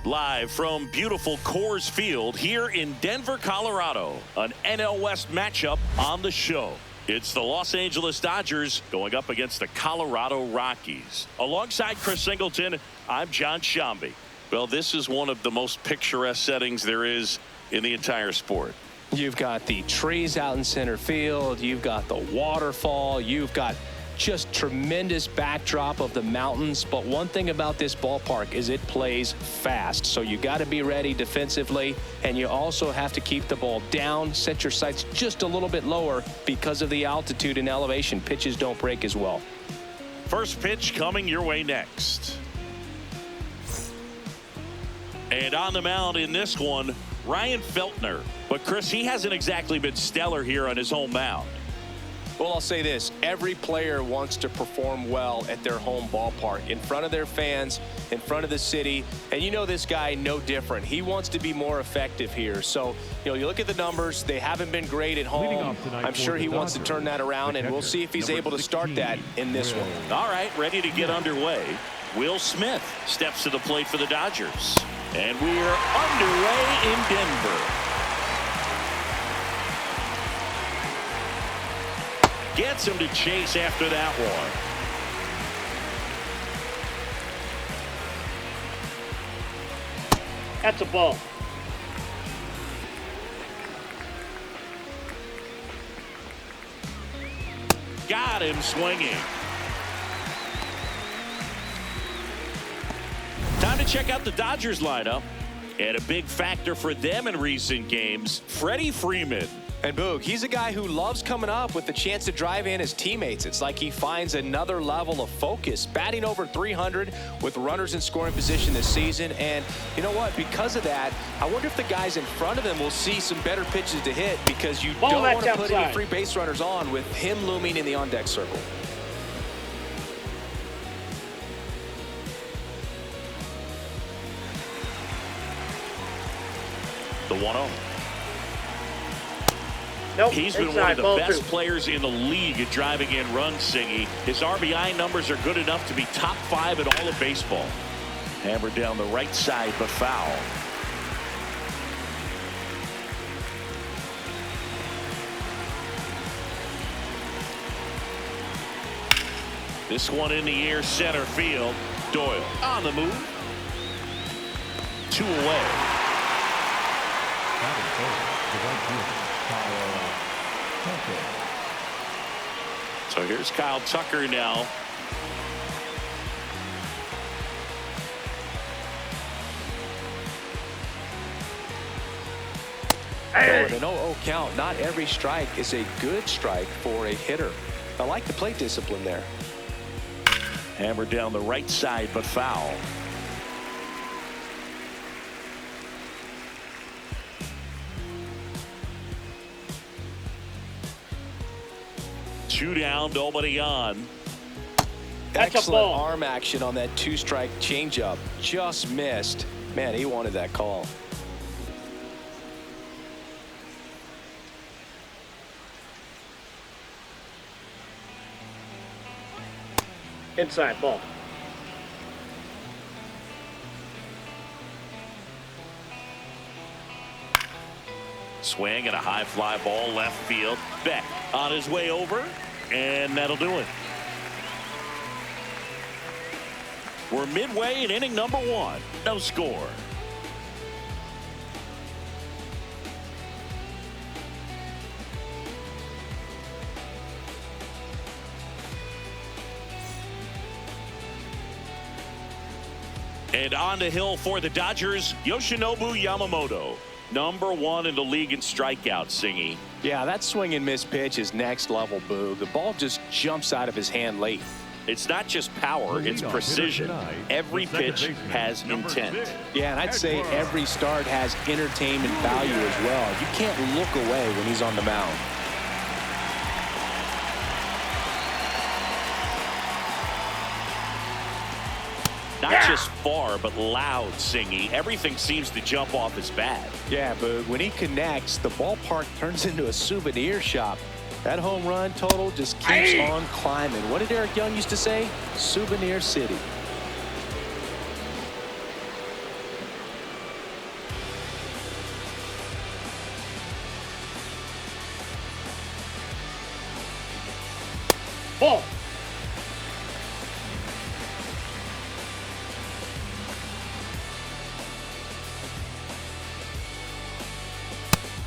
Live from beautiful Coors Field here in Denver, Colorado, an NL West matchup on the show. It's the Los Angeles Dodgers going up against the Colorado Rockies. Alongside Chris Singleton, I'm John Shambi. Well, this is one of the most picturesque settings there is in the entire sport. You've got the trees out in center field. You've got the waterfall. You've got just tremendous backdrop of the mountains. But one thing about this ballpark is it plays fast. So you got to be ready defensively. And you also have to keep the ball down, set your sights just a little bit lower because of the altitude and elevation. Pitches don't break as well. First pitch coming your way next. And on the mound in this one, Ryan Feltner. But Chris, he hasn't exactly been stellar here on his home mound. Well, I'll say this. Every player wants to perform well at their home ballpark, in front of their fans, in front of the city. And you know this guy no different. He wants to be more effective here. So, you look at the numbers. They haven't been great at home. I'm sure he wants to turn that around, and we'll see if he's able to start that in this one. All right, ready to get underway. Will Smith steps to the plate for the Dodgers. And we're underway in Denver. Gets him to chase after that one. That's a ball. Got him swinging. Time to check out the Dodgers lineup. And a big factor for them in recent games, Freddie Freeman. And Boog, he's a guy who loves coming up with the chance to drive in his teammates. It's like he finds another level of focus, batting over 300 with runners in scoring position this season. And you know what? Because of that, I wonder if the guys in front of him will see some better pitches to hit, because you don't want to put any free base runners on with him looming in the on-deck circle. The 1-0. Nope, he's been one of the best players in the league at driving in runs, Singy. His RBI numbers are good enough to be top 5 in all of baseball. Hammered down the right side, but foul. This one in the air, center field. Doyle on the move. 2 away. So here's Kyle Tucker now. An 0-0 count. Not every strike is a good strike for a hitter. I like the plate discipline there. Hammered down the right side, but foul. Two down, nobody on. Excellent arm action on that 2-strike changeup. Just missed. Man, he wanted that call. Inside ball. Swing and a high fly ball left field. Beck on his way over, and that'll do it. We're midway in inning number 1. No score. And on the hill for the Dodgers, Yoshinobu Yamamoto. Number 1 in the league in strikeouts, Singy. Yeah, that swing and miss pitch is next level, Boog. The ball just jumps out of his hand late. It's not just power, it's precision. Every pitch has intent. Yeah, and I'd say every start has entertainment value as well. You can't look away when he's on the mound. Not just far, but loud, Singy. Everything seems to jump off his bat. Yeah, but when he connects, the ballpark turns into a souvenir shop. That home run total just keeps on climbing. What did Eric Young used to say? Souvenir City.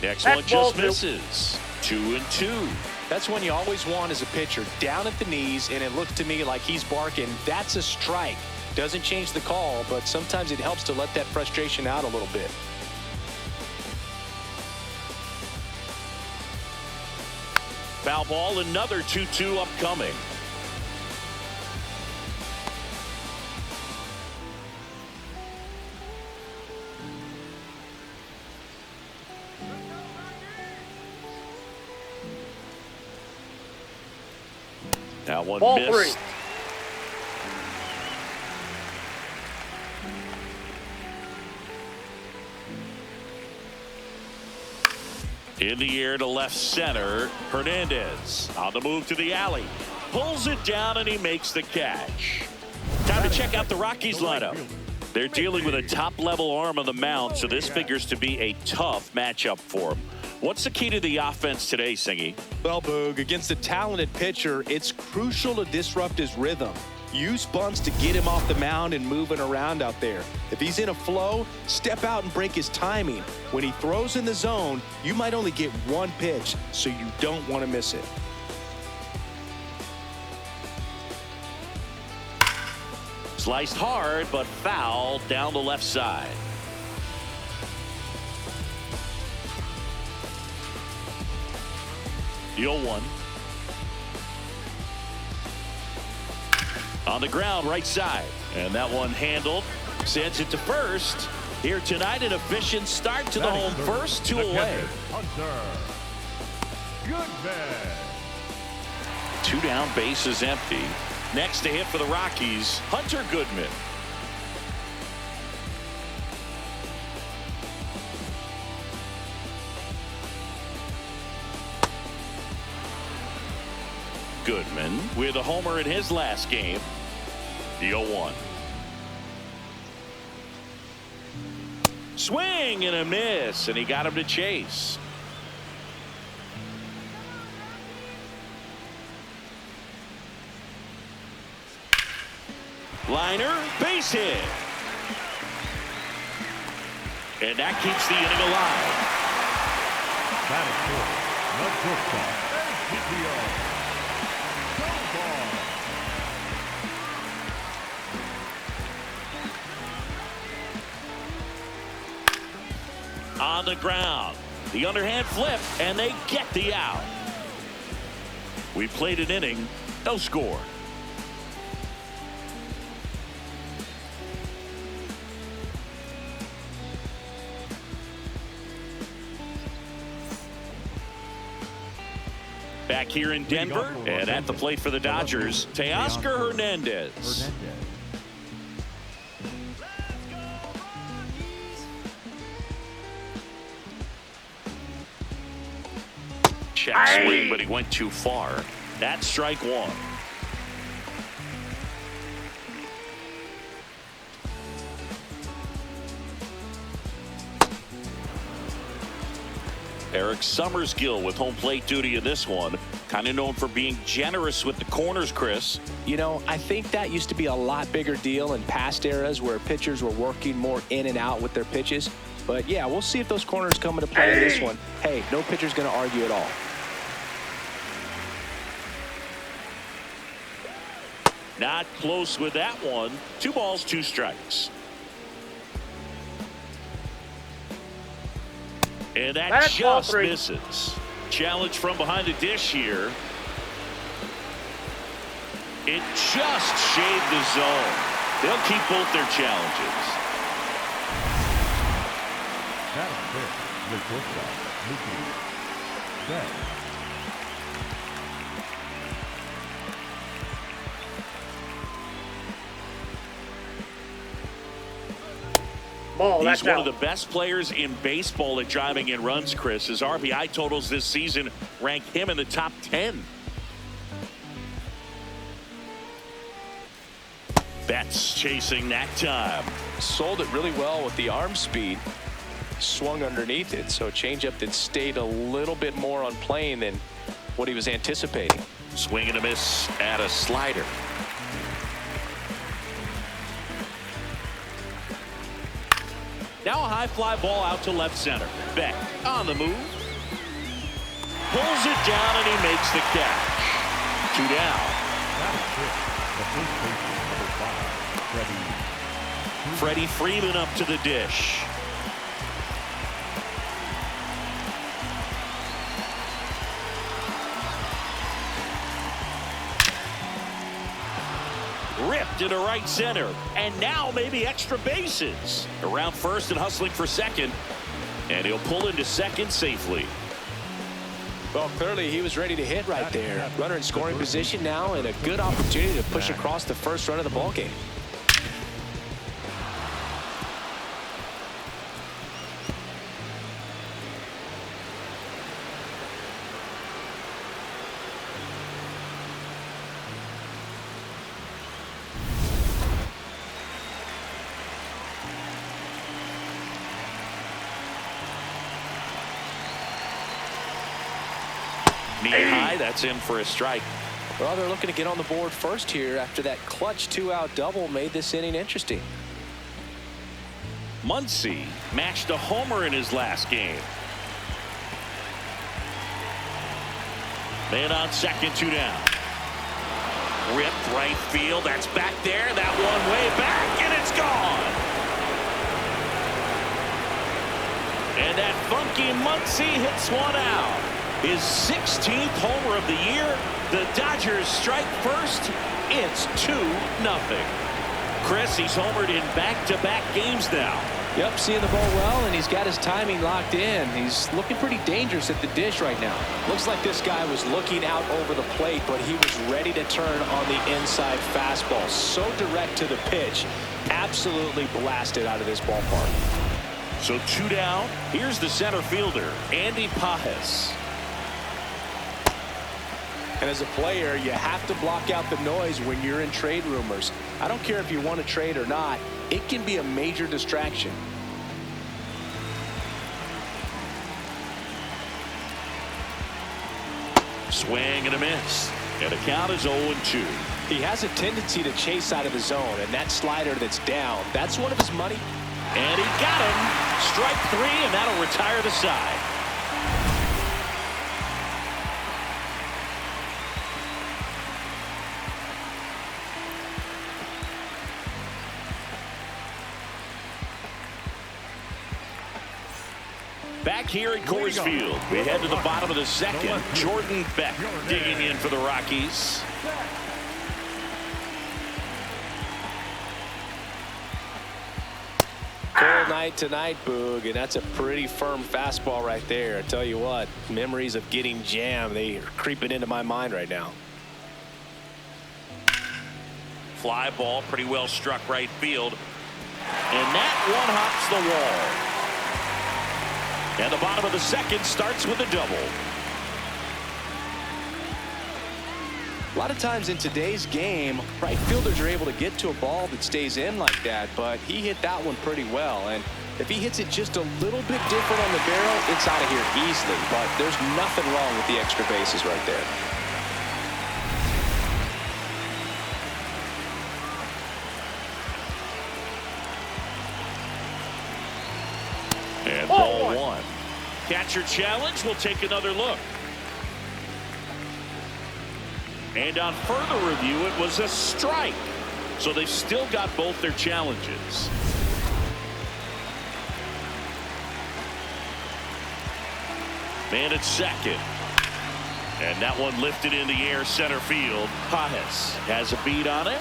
Next That one ball just two. misses. 2-2. That's one you always want as a pitcher, down at the knees, and it looked to me like he's barking. That's a strike. Doesn't change the call, but sometimes it helps to let that frustration out a little bit. Foul ball, another 2-2 upcoming. That one Ball missed. 3. In the air to left center. Hernandez on the move to the alley. Pulls it down and he makes the catch. Time to check out the Rockies lineup. They're dealing with a top-level arm on the mound, so this figures to be a tough matchup for them. What's the key to the offense today, Singy? Well, Boog, against a talented pitcher, it's crucial to disrupt his rhythm. Use bunts to get him off the mound and moving around out there. If he's in a flow, step out and break his timing. When he throws in the zone, you might only get one pitch, so you don't want to miss it. Sliced hard, but foul down the left side. The 0-1. On the ground, right side. And that one handled. Sends it to first. Here tonight, an efficient start to the home first, 2 away. Goodman. 2 down, base is empty. Next to hit for the Rockies, Hunter Goodman. Goodman with a homer in his last game. The 0-1. Swing and a miss, and he got him to chase. Liner, base hit. And that keeps the inning alive. Batting fourth, the shortstop, NPO. On the ground. The underhand flip, and they get the out. We played an inning, no score. Back here in Denver, and at the plate for the Dodgers, Teoscar Hernandez. Check swing, but he went too far. That's strike 1. Eric Summersgill with home plate duty in this one. Kind of known for being generous with the corners, Chris. You know, I think that used to be a lot bigger deal in past eras where pitchers were working more in and out with their pitches. But yeah, we'll see if those corners come into play in this one. Hey, no pitcher's going to argue at all. Not close with that one. 2 balls, 2 strikes. And that just misses. Challenge from behind the dish here. It just shaved the zone. They'll keep both their challenges. Batting fifth, the shortstop, Mookie Betts. Ball, He's one out. of the best players in baseball at driving in runs, Chris. His RBI totals this season rank him in the top 10. Betts chasing that time. Sold it really well with the arm speed. Swung underneath it, so a changeup that stayed a little bit more on plane than what he was anticipating. Swing and a miss at a slider. Now a high fly ball out to left center. Beck on the move. Pulls it down and he makes the catch. 2 down. That is it. The first baseman, number 5, Freddie Freeman up to the dish. Ripped into right center. And now maybe extra bases. Around first and hustling for second. And he'll pull into second safely. Well, clearly he was ready to hit right there. Runner in scoring position now and a good opportunity to push across the first run of the ball game. Knee high, that's in for a strike. Well, they're looking to get on the board first here after that clutch 2-out double made this inning interesting. Muncy matched a homer in his last game. Man on second, 2 down. Ripped right field. That's back there. That one way back, and it's gone. And that funky Muncy hits one out. His 16th homer of the year. The Dodgers strike first. It's 2-0. Chris, he's homered in back-to-back games now. Yep, seeing the ball well, and he's got his timing locked in. He's looking pretty dangerous at the dish right now. Looks like this guy was looking out over the plate, but he was ready to turn on the inside fastball. So direct to the pitch. Absolutely blasted out of this ballpark. So 2 down. Here's the center fielder, Andy Pajes. And as a player, you have to block out the noise when you're in trade rumors. I don't care if you want to trade or not. It can be a major distraction. Swing and a miss. And the count is 0-2. He has a tendency to chase out of the zone, and that slider that's down, that's one of his money. And he got him. Strike 3, and that'll retire the side. Back here at Coors Field, we head to the bottom of the second. Jordan Beck digging in for the Rockies. Cold night tonight, Boog, and that's a pretty firm fastball right there. I tell you what, memories of getting jammed, they are creeping into my mind right now. Fly ball, pretty well struck right field. And that one hops the wall. And the bottom of the second starts with a double. A lot of times in today's game, right fielders are able to get to a ball that stays in like that, but he hit that one pretty well. And if he hits it just a little bit different on the barrel, it's out of here easily. But there's nothing wrong with the extra bases right there. And ball 1. Catcher challenge. We'll take another look. And on further review, it was a strike. So they've still got both their challenges. Man at second. And that one lifted in the air center field. Pajes has a beat on it.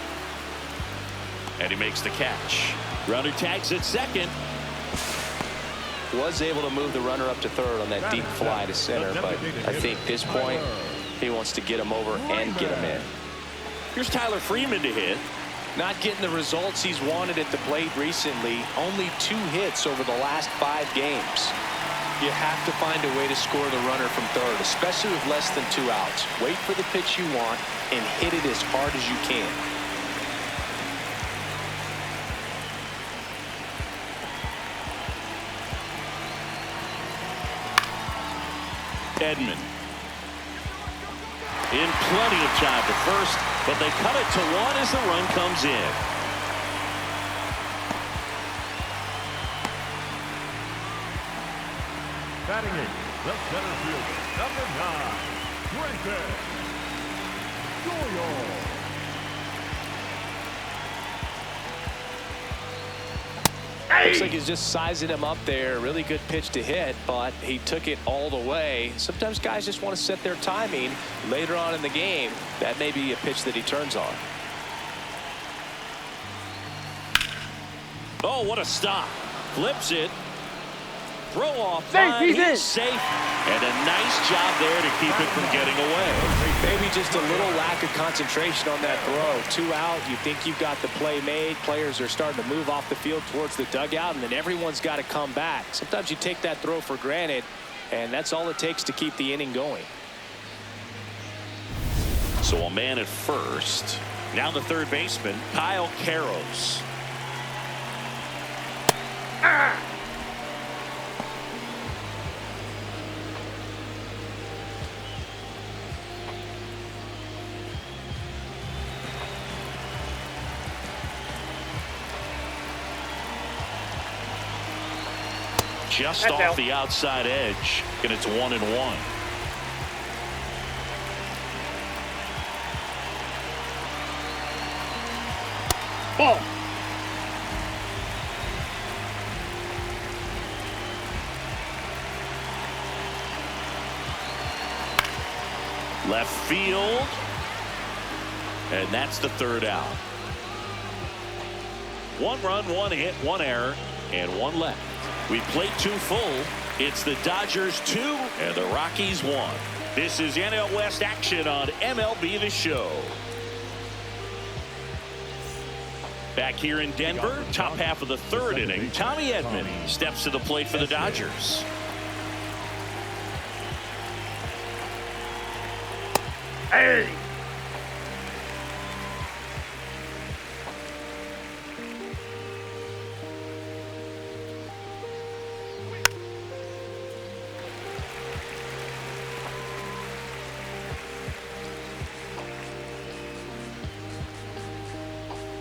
And he makes the catch. Runner tags at second. Was able to move the runner up to third on that deep fly to center, but I think at this point he wants to get him over and get him in. Here's Tyler Freeman to hit. Not getting the results he's wanted at the plate recently. Only 2 hits over the last 5 games. You have to find a way to score the runner from third, especially with less than 2 outs. Wait for the pitch you want and hit it as hard as you can. Edman in plenty of time to first, but they cut it to 1 as the run comes in. Batting eight, the center fielder, number 9, Brenton Doyle. Looks like he's just sizing him up there. Really good pitch to hit, but he took it all the way. Sometimes guys just want to set their timing later on in the game. That may be a pitch that he turns on. Oh, what a stop. Flips it. Throw off. He's safe. And a nice job there to keep it from getting away. Maybe just a little lack of concentration on that throw. 2 out. You think you've got the play made. Players are starting to move off the field towards the dugout, and then everyone's got to come back. Sometimes you take that throw for granted, and that's all it takes to keep the inning going. So a man at first. Now the third baseman, Kyle Caros. Just off the outside edge, and it's 1-1. Ball. Left field. And that's the third out. 1 run, 1 hit, 1 error, and 1 left. We played 2 full. It's the Dodgers 2 and the Rockies 1. This is NL West action on MLB The Show. Back here in Denver, top half of the third inning, Tommy Edman steps to the plate for the Dodgers. Hey.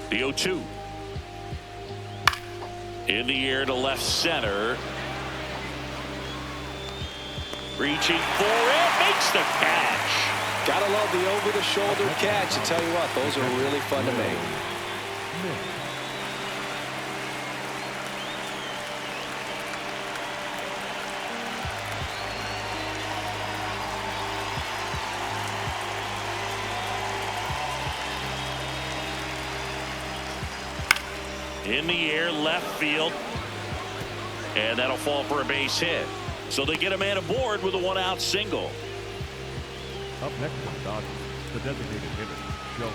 The 0-2. In the air to left center. Reaching for it. Makes the catch. Gotta love the over-the-shoulder catch. I tell you what, those are really fun to make. In the air, left field. And that'll fall for a base hit. So they get a man aboard with a 1-out single. Up next for the Dodgers, the designated hitter,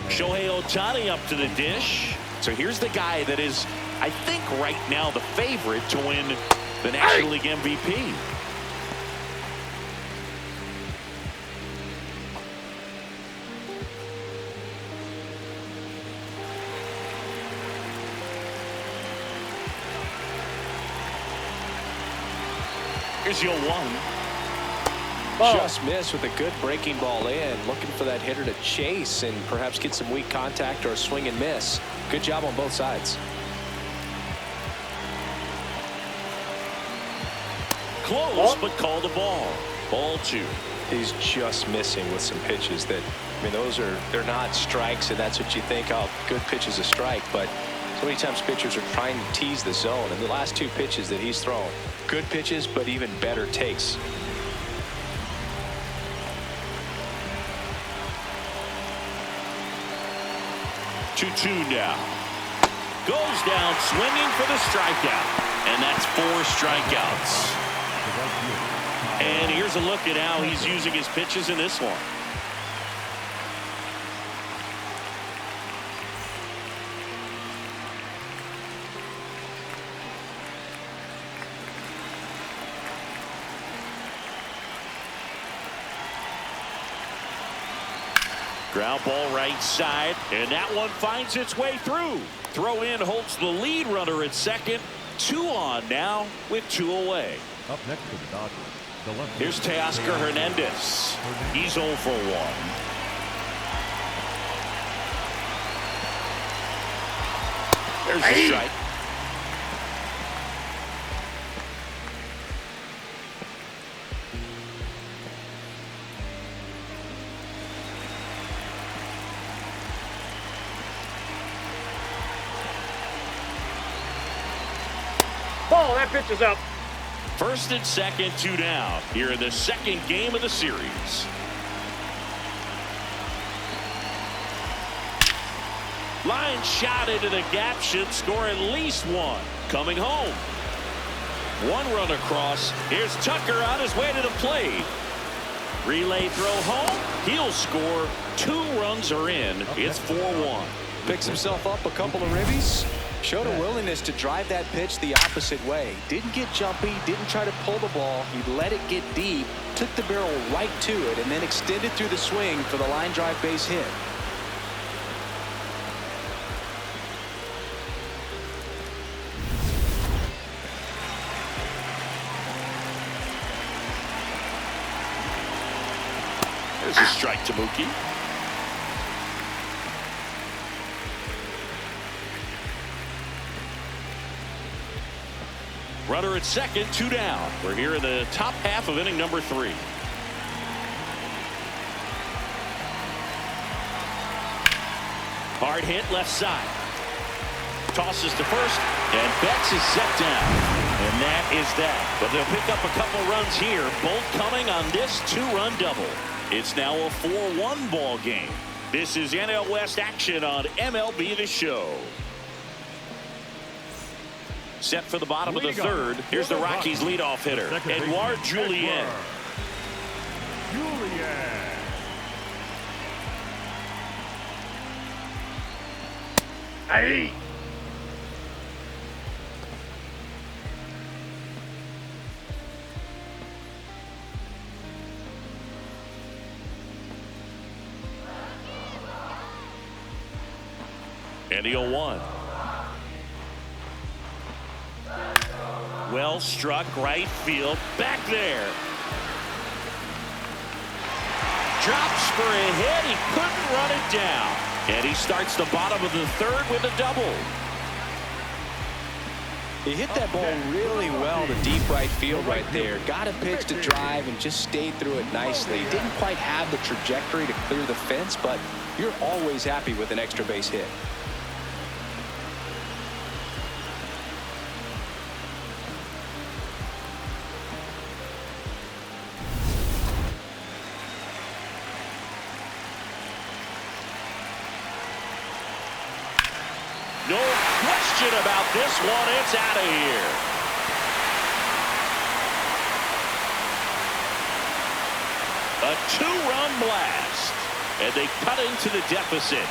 Shohei Ohtani up to the dish. So here's the guy that is, I think, right now the favorite to win the National League MVP. Here's your 1. Just missed with a good breaking ball in. Looking for that hitter to chase and perhaps get some weak contact or a swing and miss. Good job on both sides. Close, but called the ball. Ball 2. He's just missing with some pitches that, I mean, they're not strikes, and that's what you think, oh, good pitch is a strike. But so many times pitchers are trying to tease the zone, and the last 2 pitches that he's thrown, good pitches, but even better takes. 2-2 now. Goes down swinging for the strikeout. And that's 4 strikeouts. And here's a look at how he's using his pitches in this one. Ground ball right side, and that one finds its way through. Throw in holds the lead runner at second. 2 on now with 2 away. Up next to the Dodgers, the left. Here's Teoscar Hernandez. He's 0 for 1. There's the strike. Ball, that pitch is up. First and second, 2 down here in the second game of the series. Line shot into the gap, should score at least one. Coming home. 1 run across. Here's Tucker on his way to the plate. Relay throw home. He'll score. 2 runs are in. It's 4-1. Picks himself up a couple of ribbies. Showed a willingness to drive that pitch the opposite way. Didn't get jumpy, didn't try to pull the ball. He let it get deep, took the barrel right to it, and then extended through the swing for the line drive base hit. There's a strike to Mookie. Runner at second, 2 down. We're here in the top half of inning number 3. Hard hit left side. Tosses to first, and Betts is set down. And that is that. But they'll pick up a couple runs here, both coming on this 2-run double. It's now a 4-1 ball game. This is NL West action on MLB The Show. Set for the bottom of the third. Here's the Rockies leadoff hitter, Edouard Julien. Hey. And the 0-1. Well struck, right field, back there. Drops for a hit, he couldn't run it down. And he starts the bottom of the third with a double. He hit that ball really well to deep right field right there. Got a pitch to drive and just stayed through it nicely. Didn't quite have the trajectory to clear the fence, but you're always happy with an extra base hit. No question about this one. It's out of here. A 2-run blast. And they cut into the deficit.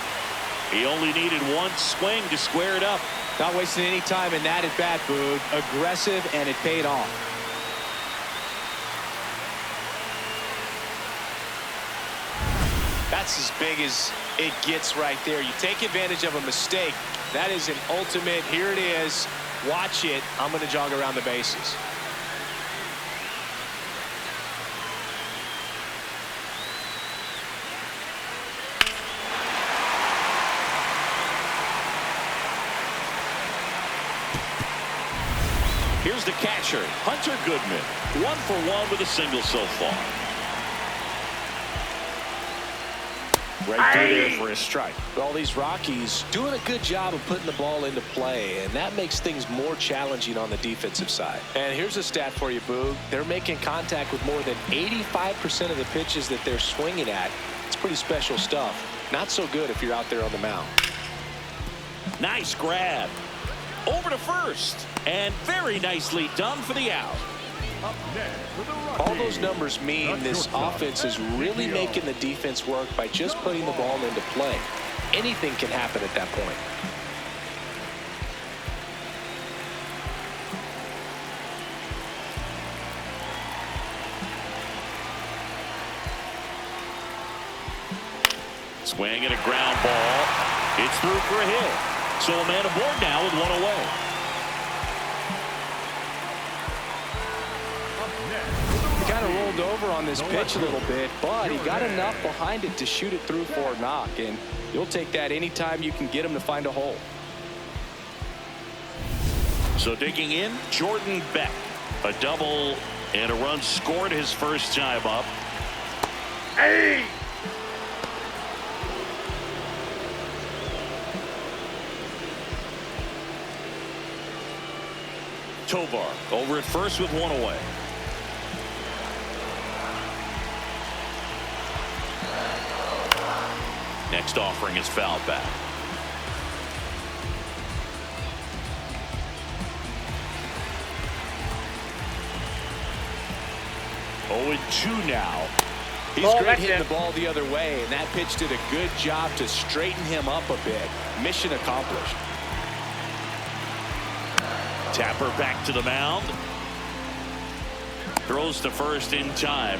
He only needed 1 swing to square it up. Not wasting any time in that at bat, Boog. Aggressive, and it paid off. That's as big as it gets right there. You take advantage of a mistake. That is an ultimate. Here it is. Watch it. I'm going to jog around the bases. Here's the catcher, Hunter Goodman. 1 for 1 with a single so far. Right through there for a strike. All these Rockies doing a good job of putting the ball into play, and that makes things more challenging on the defensive side. And here's a stat for you, Boog. They're making contact with more than 85% of the pitches that they're swinging at. It's pretty special stuff. Not so good if you're out there on the mound. Nice grab. Over to first. And very nicely done for the out. All those numbers mean this offense is really making the defense work by just putting the ball into play. Anything can happen at that point. Swing and a ground ball. It's through for a hit. So a man aboard now with 1 away. Kind of rolled over on this pitch a little bit, but he got enough behind it to shoot it through for a knock, and you'll take that anytime you can get him to find a hole. So digging in, Jordan Beck. A double and a run scored his first time up. Hey! Tovar over at first with one away. Next offering is fouled back. 0-2 now. He's great hitting the ball the other way, and that pitch did a good job to straighten him up a bit. Mission accomplished. Tapper back to the mound. Throws to first in time.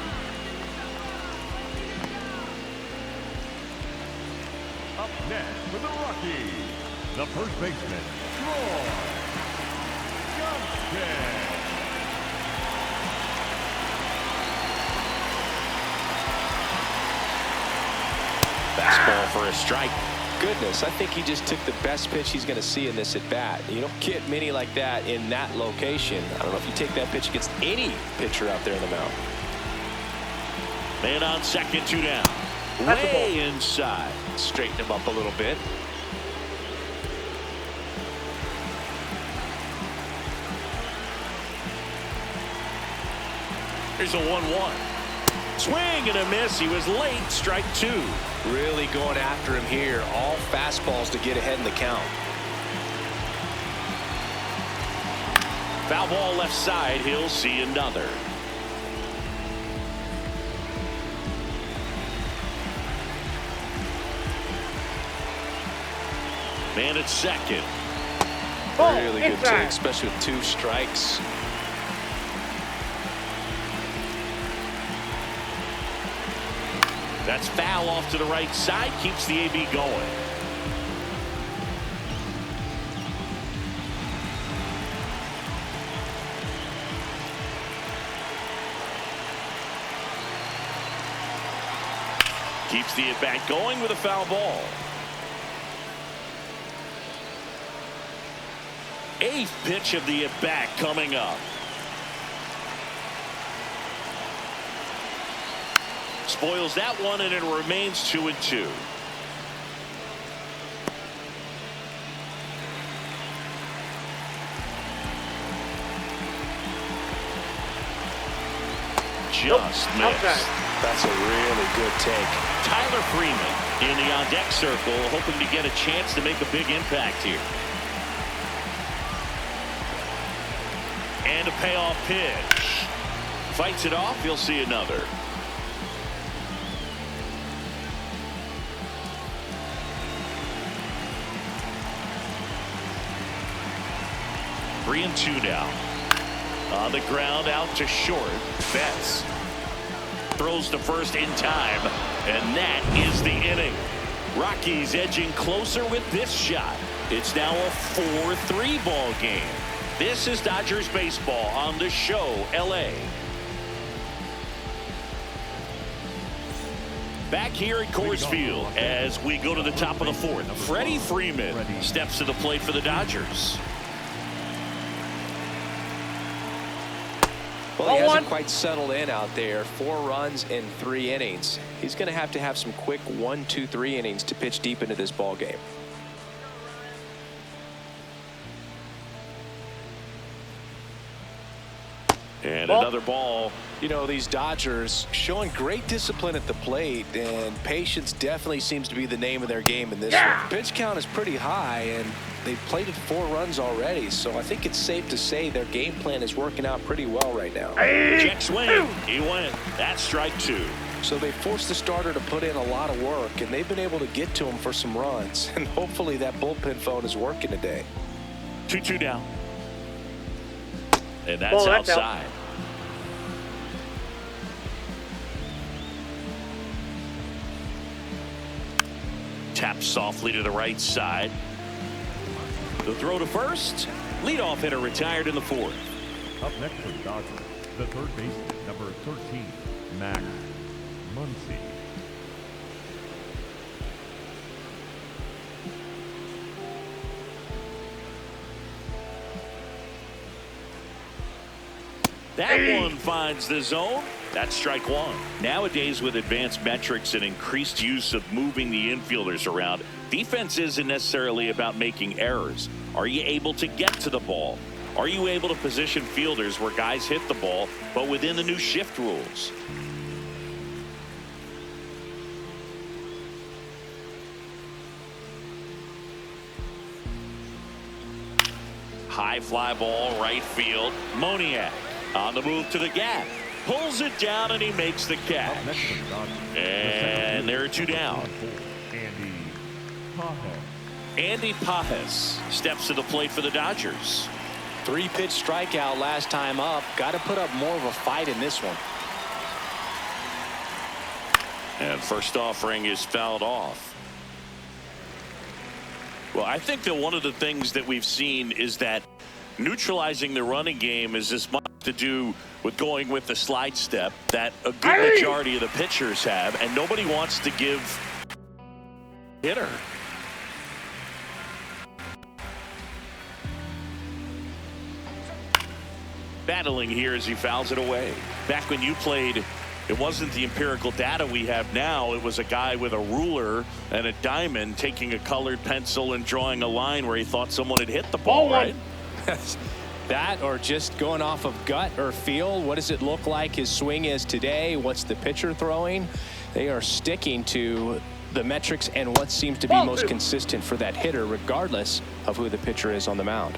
Up next for the Rockies, the first baseman, Johnson. Fastball for a strike. Goodness, I think he just took the best pitch he's going to see in this at bat. You don't get many like that in that location. I don't know if you take that pitch against any pitcher out there in the mound. Man on second, 2 down. Way inside. Straighten him up a little bit. Here's a 1-1. Swing and a miss. He was late. Strike 2. Really going after him here. All fastballs to get ahead in the count. Foul ball left side. He'll see another. Man at second. Really good take, especially with 2 strikes. That's foul off to the right side. Keeps the AB going. Keeps the at-bat going with a foul ball. 8th pitch of the at-bat coming up. Spoils that one, and it remains 2-2. Just missed. That's a really good take. Tyler Freeman in the on-deck circle, hoping to get a chance to make a big impact here. And a payoff pitch. Fights it off. You'll see another. Three and 2 now. On the ground, out to short. Betts throws to first in time, and that is the inning. Rockies edging closer with this shot. It's now a 4-3 ball game. This is Dodgers baseball on the show, LA. Back here at Coors Field as we go to the top of the 4th. Freddie Freeman steps to the plate for the Dodgers. Well, he hasn't quite settled in out there. 4 runs in 3 innings. He's going to have some quick 1, 2, 3 innings to pitch deep into this ball game. And another ball. You know, these Dodgers showing great discipline at the plate, and patience definitely seems to be the name of their game in this one. Pitch count is pretty high, and they've plated 4 runs already, so I think it's safe to say their game plan is working out pretty well right now. Check swing. He went. That's strike 2. So they forced the starter to put in a lot of work, and they've been able to get to him for some runs, and hopefully that bullpen phone is working today. 2-2 down. And that's outside. Taps softly to the right side. The throw to first. Leadoff hitter retired in the 4th. Up next for the Dodgers, the third baseman, number 13, Max Muncy. That one finds the zone. That's strike 1. Nowadays, with advanced metrics and increased use of moving the infielders around, defense isn't necessarily about making errors. Are you able to get to the ball? Are you able to position fielders where guys hit the ball, but within the new shift rules? High fly ball, right field. Moniak on the move to the gap. Pulls it down and he makes the catch. And there are two down. Andy Pajes steps to the plate for the Dodgers. 3-pitch strikeout last time up. Got to put up more of a fight in this one. And first offering is fouled off. Well, I think that one of the things that we've seen is that neutralizing the running game is as much to do with going with the slide step that a good majority of the pitchers have, and nobody wants to give hitter. Battling here as he fouls it away. Back when you played, it wasn't the empirical data we have now. It was a guy with a ruler and a diamond taking a colored pencil and drawing a line where he thought someone had hit the ball, right? That, or just going off of gut or feel. What does it look like his swing is today? What's the pitcher throwing? They are sticking to the metrics and what seems to be most consistent for that hitter, regardless of who the pitcher is on the mound.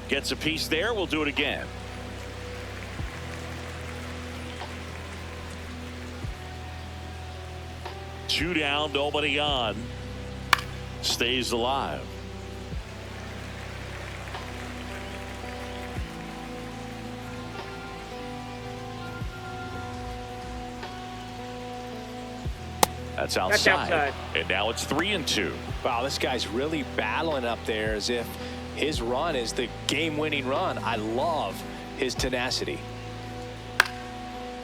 Gets a piece there. We'll do it again. Two down, nobody on. Stays alive. That's outside. And now it's 3-2. Wow, this guy's really battling up there as if his run is the game-winning run. I love his tenacity.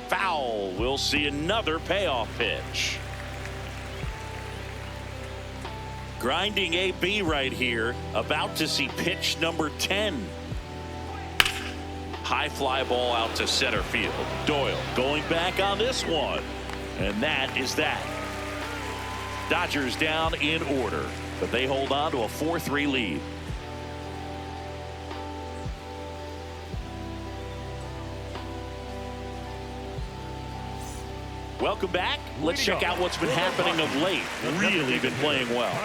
Foul. We'll see another payoff pitch. Grinding AB right here. About to see pitch number 10. High fly ball out to center field. Doyle going back on this one. And that is that. Dodgers down in order, but they hold on to a 4-3 lead. Welcome back. Let's check out what's been happening of late. Really been playing well.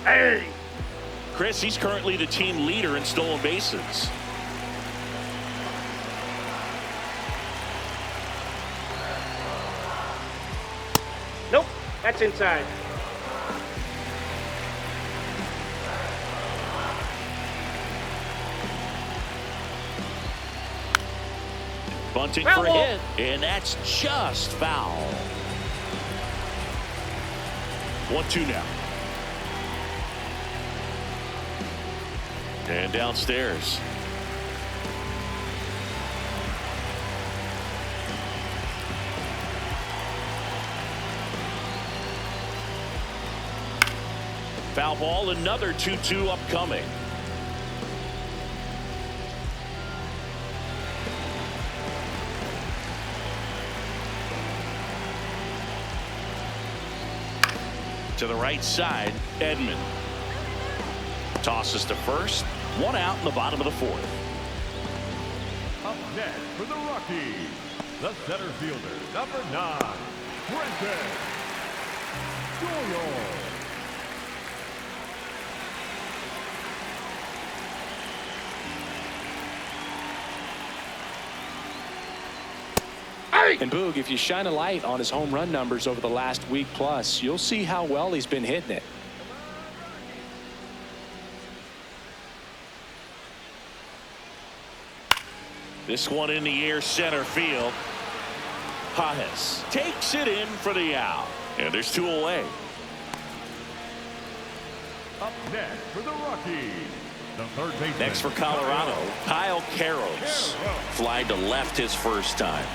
Hey! Chris, he's currently the team leader in stolen bases. Nope, that's inside. Bunting for a hit, and that's just foul. 1-2 now. And downstairs. Foul ball, another 2-2 upcoming. To the right side, Edman. Tosses to first. One out in the bottom of the fourth. Up next for the Rockies, the center fielder, number 9, Brenton Doyle. And Boog, if you shine a light on his home run numbers over the last week plus, you'll see how well he's been hitting it. This one in the air, center field. Pajes takes it in for the out. And there's 2 away. Up next for the Rockies, the third baseman. Next for Colorado, Kyle Carrows. Flied to left his first time.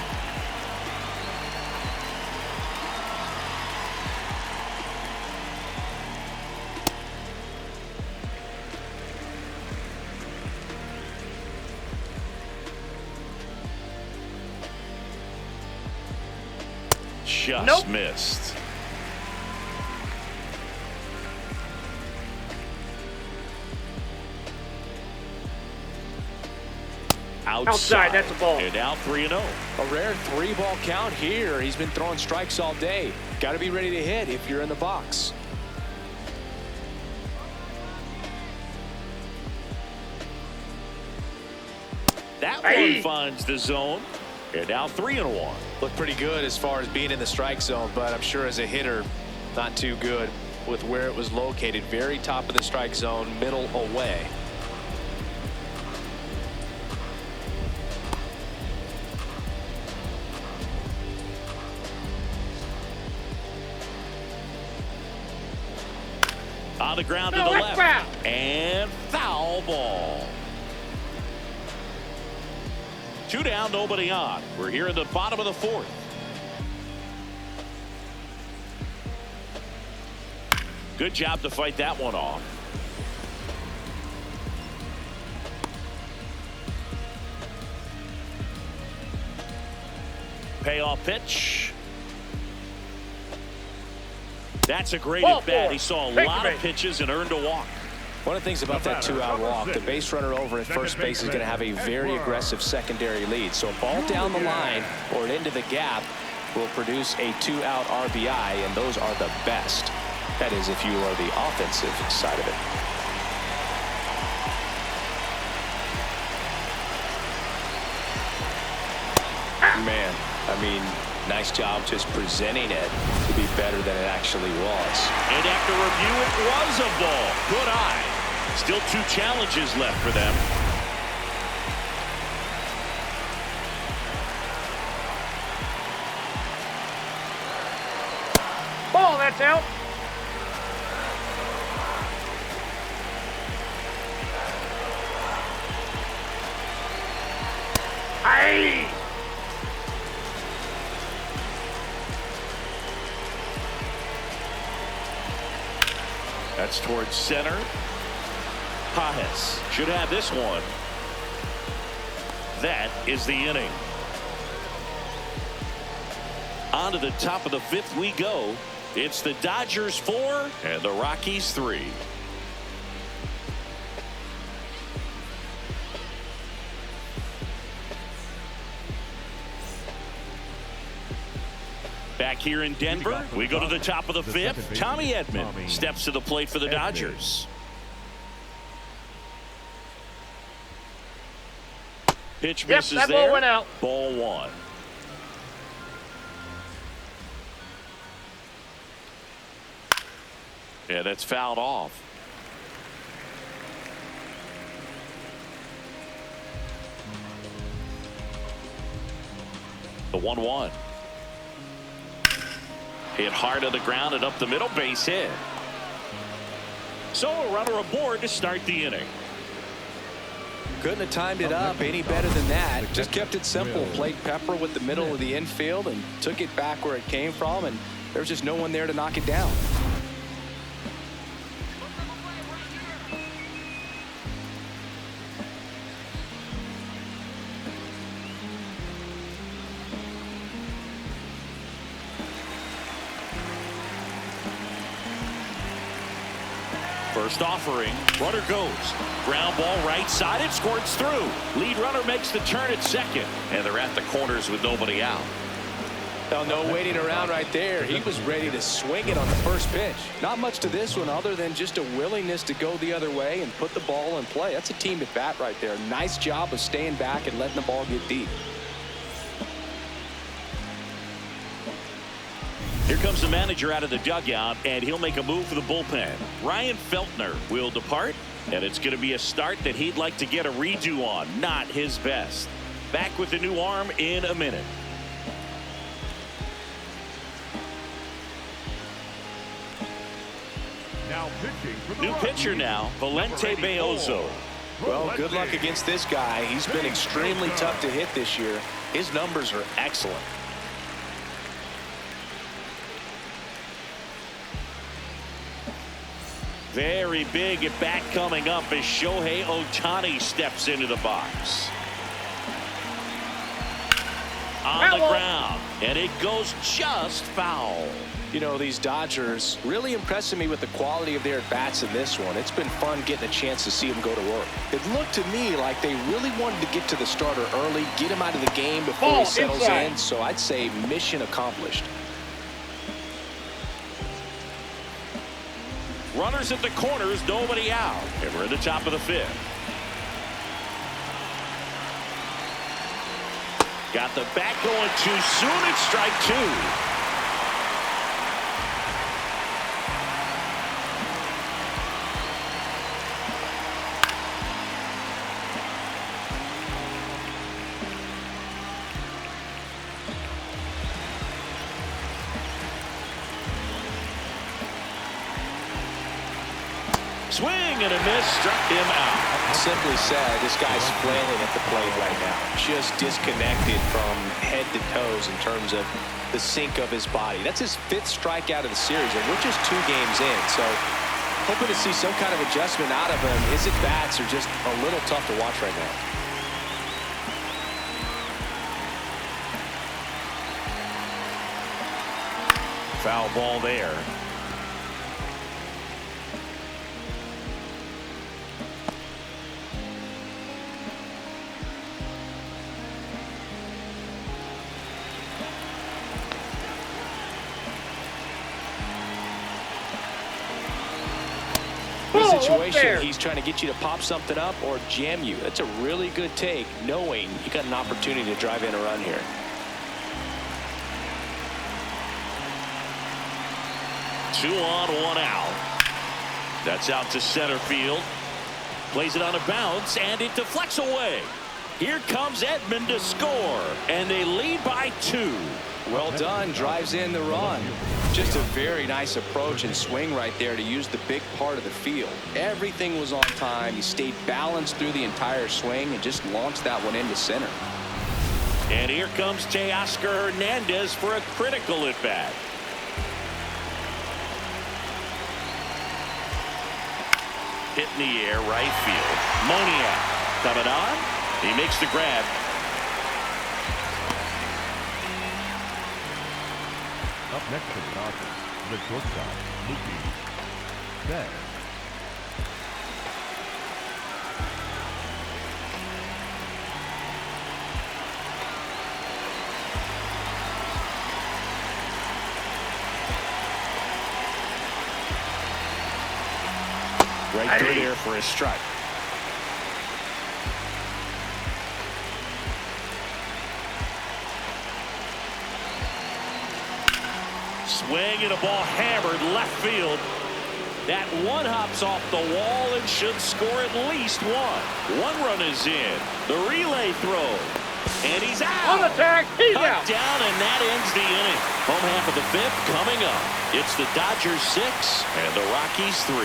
Just missed. Outside, that's a ball. And now 3-0. A rare 3-ball count here. He's been throwing strikes all day. Got to be ready to hit if you're in the box. That one finds the zone. And now 3-1. Looked pretty good as far as being in the strike zone, but I'm sure as a hitter, not too good with where it was located. Very top of the strike zone, middle away. On the ground to the left. Foul. And foul ball. 2 down, nobody on. We're here in the bottom of the 4th. Good job to fight that one off. Payoff pitch. That's a great at bat. He saw a lot of pitches and earned a walk. One of the things about that 2-out walk, the base runner over at first base is going to have a very aggressive secondary lead. So a ball down the line or into the gap will produce a 2-out RBI, and those are the best. That is, if you are the offensive side of it. Man, I mean, nice job just presenting it to be better than it actually was. And after review, it was a ball. Good eye. Still 2 challenges left for them. Ball, that's out. Aye. That's towards center. Pajes should have this one. That is the inning. On to the top of the 5th we go. It's the Dodgers 4 and the Rockies 3. Back here in Denver, we go to the top of the 5th. Tommy Edman steps to the plate for the Dodgers. Pitch misses that there. ball went out. Ball 1. Yeah, that's fouled off. The 1-1. Hit hard on the ground and up the middle, base hit. So a runner aboard to start the inning. Couldn't have timed it up any better than that. Just kept it simple. Played Pepper with the middle of the infield and took it back where it came from, and there was just no one there to knock it down. First offering, runner goes. Ground ball right side, it squirts through. Lead runner makes the turn at second, and they're at the corners with nobody out. Well, no waiting around right there. He was ready to swing it on the first pitch. Not much to this one other than just a willingness to go the other way and put the ball in play. That's a team at bat right there. Nice job of staying back and letting the ball get deep. Here comes the manager out of the dugout, and he'll make a move for the bullpen. Ryan Feltner will depart, and it's going to be a start that he'd like to get a redo on. Not his best. Back with the new arm in a minute. Now pitching for the New Rockies, pitcher now, Valente number 84, Beozo. Well, good luck Valente. against this guy. He's been extremely tough to hit this year. His numbers are excellent. Very big at bat coming up as Shohei Ohtani steps into the box. On the ground, and it goes just foul. You know, these Dodgers really impressing me with the quality of their at-bats in this one. It's been fun getting a chance to see them go to work. It looked to me like they really wanted to get to the starter early, get him out of the game before he settles in. So I'd say mission accomplished. Runners at the corners, nobody out. And we're in the top of the fifth. Got the bat going too soon. It's strike two. Swing and a miss, struck him out. Simply said, this guy's flailing at the plate right now. Just disconnected from head to toes in terms of the sink of his body. That's his 5th strikeout of the series, and we're just 2 games in. So hoping to see some kind of adjustment out of him. His at-bats are just a little tough to watch right now. Foul ball there. Situation, he's trying to get you to pop something up or jam you. That's a really good take, knowing you got an opportunity to drive in a run here. Two on, one out. That's out to center field. Plays it on a bounce, and it deflects away. Here comes Edman to score, and they lead by 2. Well done, drives in the run. Just a very nice approach and swing right there to use the big part of the field. Everything was on time. He stayed balanced through the entire swing and just launched that one into center. And here comes Teoscar Hernandez for a critical at bat. Hit in the air, right field. Moniak coming on. He makes the grab. Up next for the Dodgers, the shortstop, Mookie Betts. Right through there for a strike. Swing and a ball hammered left field. That one hops off the wall and should score at least 1. 1 run is in. The relay throw. And he's out. On attack, he's Cut out. down, and that ends the inning. Home half of the 5th coming up. It's the Dodgers 6 and the Rockies 3.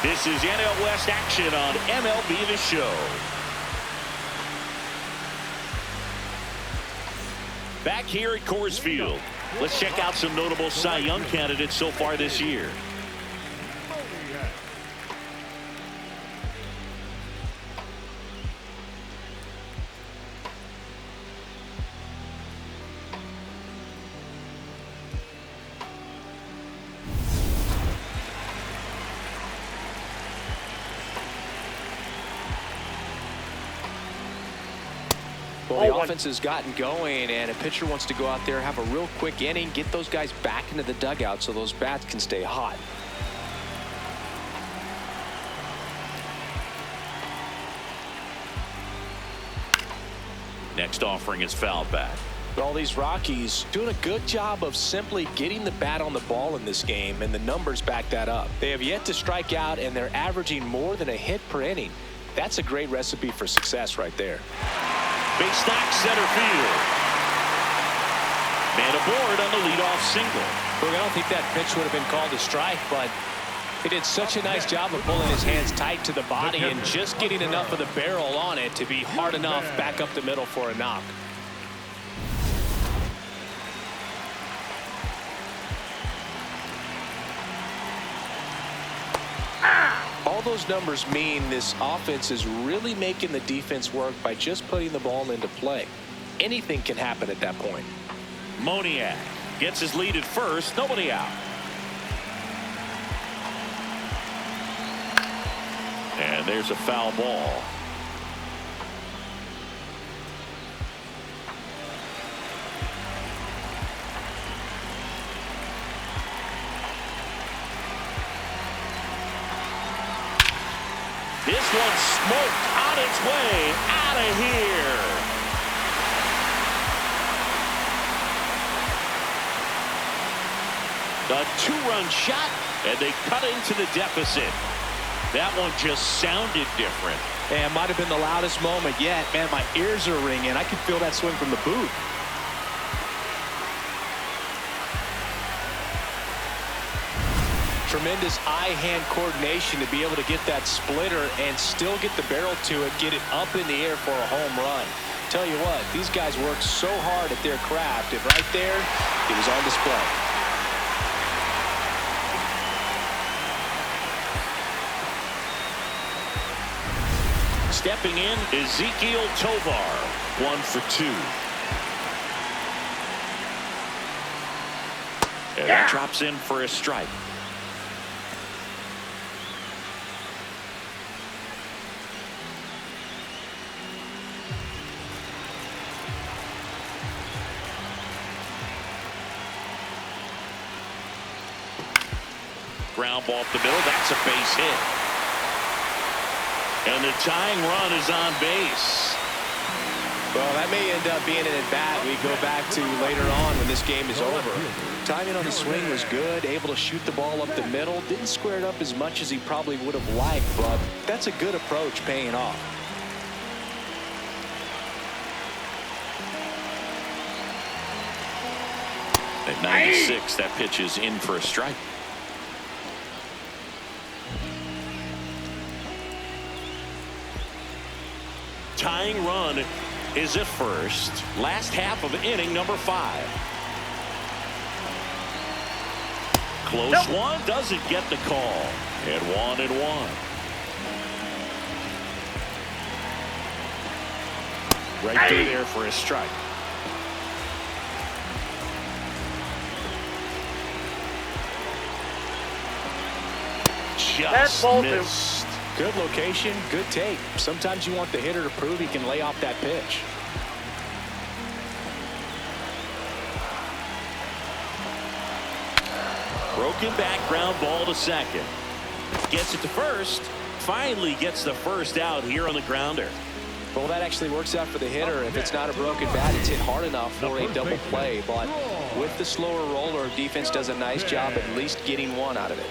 This is NL West action on MLB The Show. Back here at Coors Field, let's check out some notable Cy Young candidates so far this year. Well, the offense has gotten going, and a pitcher wants to go out there, have a real quick inning, get those guys back into the dugout so those bats can stay hot. Next offering is foul back. All these Rockies doing a good job of simply getting the bat on the ball in this game, and the numbers back that up. They have yet to strike out, and they're averaging more than a hit per inning. That's a great recipe for success right there. Base knock center field. Man aboard on the leadoff single. Look, I don't think that pitch would have been called a strike, but He did such a nice job of pulling his hands tight to the body and just getting enough of the barrel on it to be hard enough back up the middle for a knock. All those numbers mean this offense is really making the defense work by just putting the ball into play. Anything can happen at that point. Moniak gets his lead at first. Nobody out. And there's a foul ball. This one's smoked on its way out of here. A two-run shot, and they cut into the deficit. That one just sounded different. And it might have been the loudest moment yet. Man, my ears are ringing. I can feel that swing from the booth. Tremendous eye-hand coordination to be able to get that splitter and still get the barrel to it, get it up in the air for a home run. Tell you what, these guys work so hard at their craft, and right there, it was on display. Stepping in, Ezekiel Tovar, 1 for 2. And that drops in for a strike. Ground ball up the middle. That's a base hit. And the tying run is on base. Well, that may end up being an at-bat we go back to later on when this game is over. Timing on the swing was good, able to shoot the ball up the middle. Didn't square it up as much as he probably would have liked, but that's a good approach paying off. At 96, that pitch is in for a strike. Tying run is at first. Last half of inning number 5. Close one, doesn't get the call. And 1-1. Right through there for a strike. Just missed. Good location, good take. Sometimes you want the hitter to prove he can lay off that pitch. Broken back ground ball to second. Gets it to first. Finally gets the first out here on the grounder. Well, that actually works out for the hitter. If it's not a broken bat, it's hit hard enough for a double play. But with the slower roller, defense does a nice job at least getting one out of it.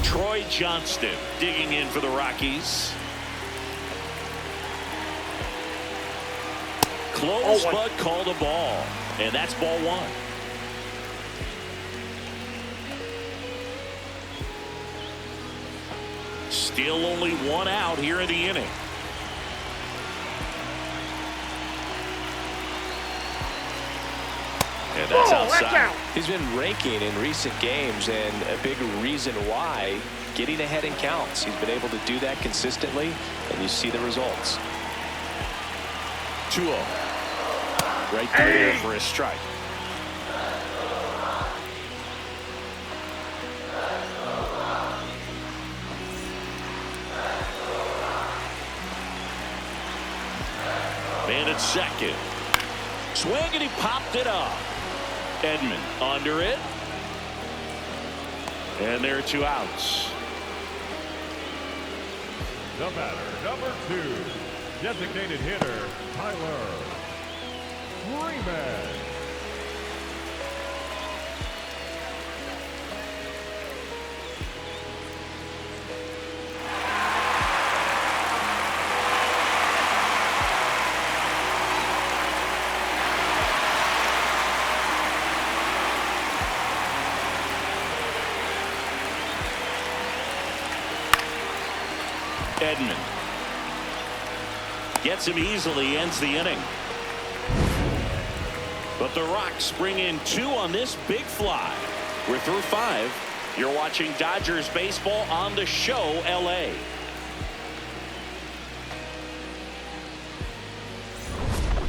Troy Johnston digging in for the Rockies. Close, but called a ball. And that's ball 1. Still only 1 out here in the inning. And that's outside. He's been raking in recent games, and a big reason why, getting ahead in counts. He's been able to do that consistently, and you see the results. 2-0. Right there for a strike. Man at second. Swing, and he popped it up. Edman under it. And there are 2 outs. The batter, number 2, designated hitter, Tyler Freeman. Edmund. Gets him easily, ends the inning. But the Rocks bring in 2 on this big fly. We're through 5. You're watching Dodgers baseball on the show, LA.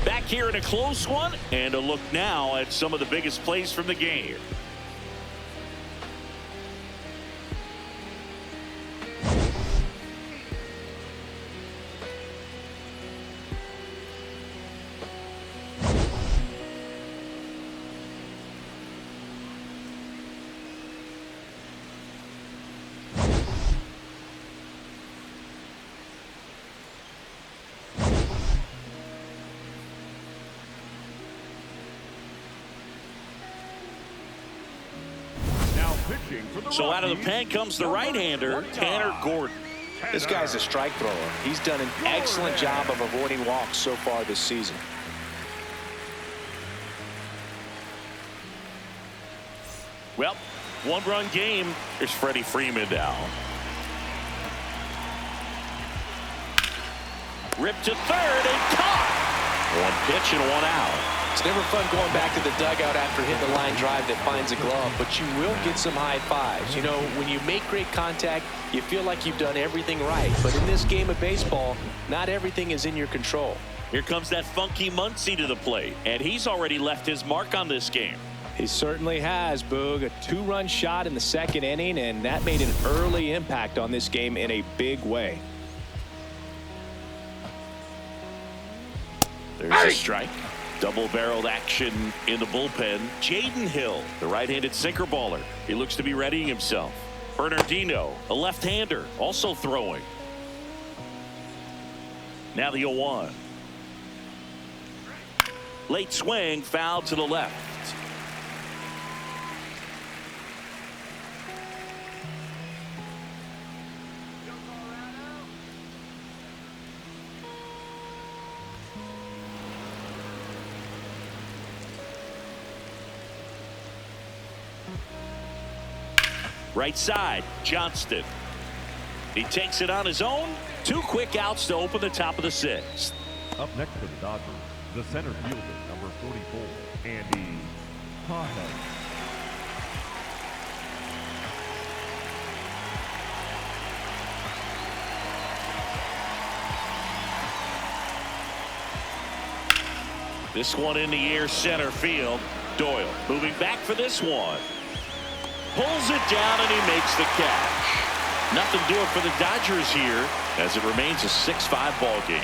Back here in a close one, and a look now at some of the biggest plays from the game. So out of the pen comes the right-hander, Tanner Gordon. This guy's a strike thrower. He's done an excellent job of avoiding walks so far this season. Well, 1-run game. Here's Freddie Freeman now. Ripped to third and caught. 1 pitch and 1 out. It's never fun going back to the dugout after hitting a line drive that finds a glove, but you will get some high fives. You know, when you make great contact, you feel like you've done everything right. But in this game of baseball, not everything is in your control. Here comes that funky Muncy to the plate, and he's already left his mark on this game. He certainly has, Boog. A 2-run shot in the 2nd inning, and that made an early impact on this game in a big way. There's a strike. Double-barreled action in the bullpen. Jaden Hill, the right-handed sinker baller. He looks to be readying himself. Bernardino, a left-hander, also throwing. Now the 0-1. Late swing, foul to the left. Right side, Johnston. He takes it on his own. 2 quick outs to open the top of the 6th. Up next for the Dodgers, the center fielder, number 44, Andy Pahe. This one in the air, center field. Doyle moving back for this one. Pulls it down and he makes the catch. Nothing doing for the Dodgers here as it remains a 6-5 ball game.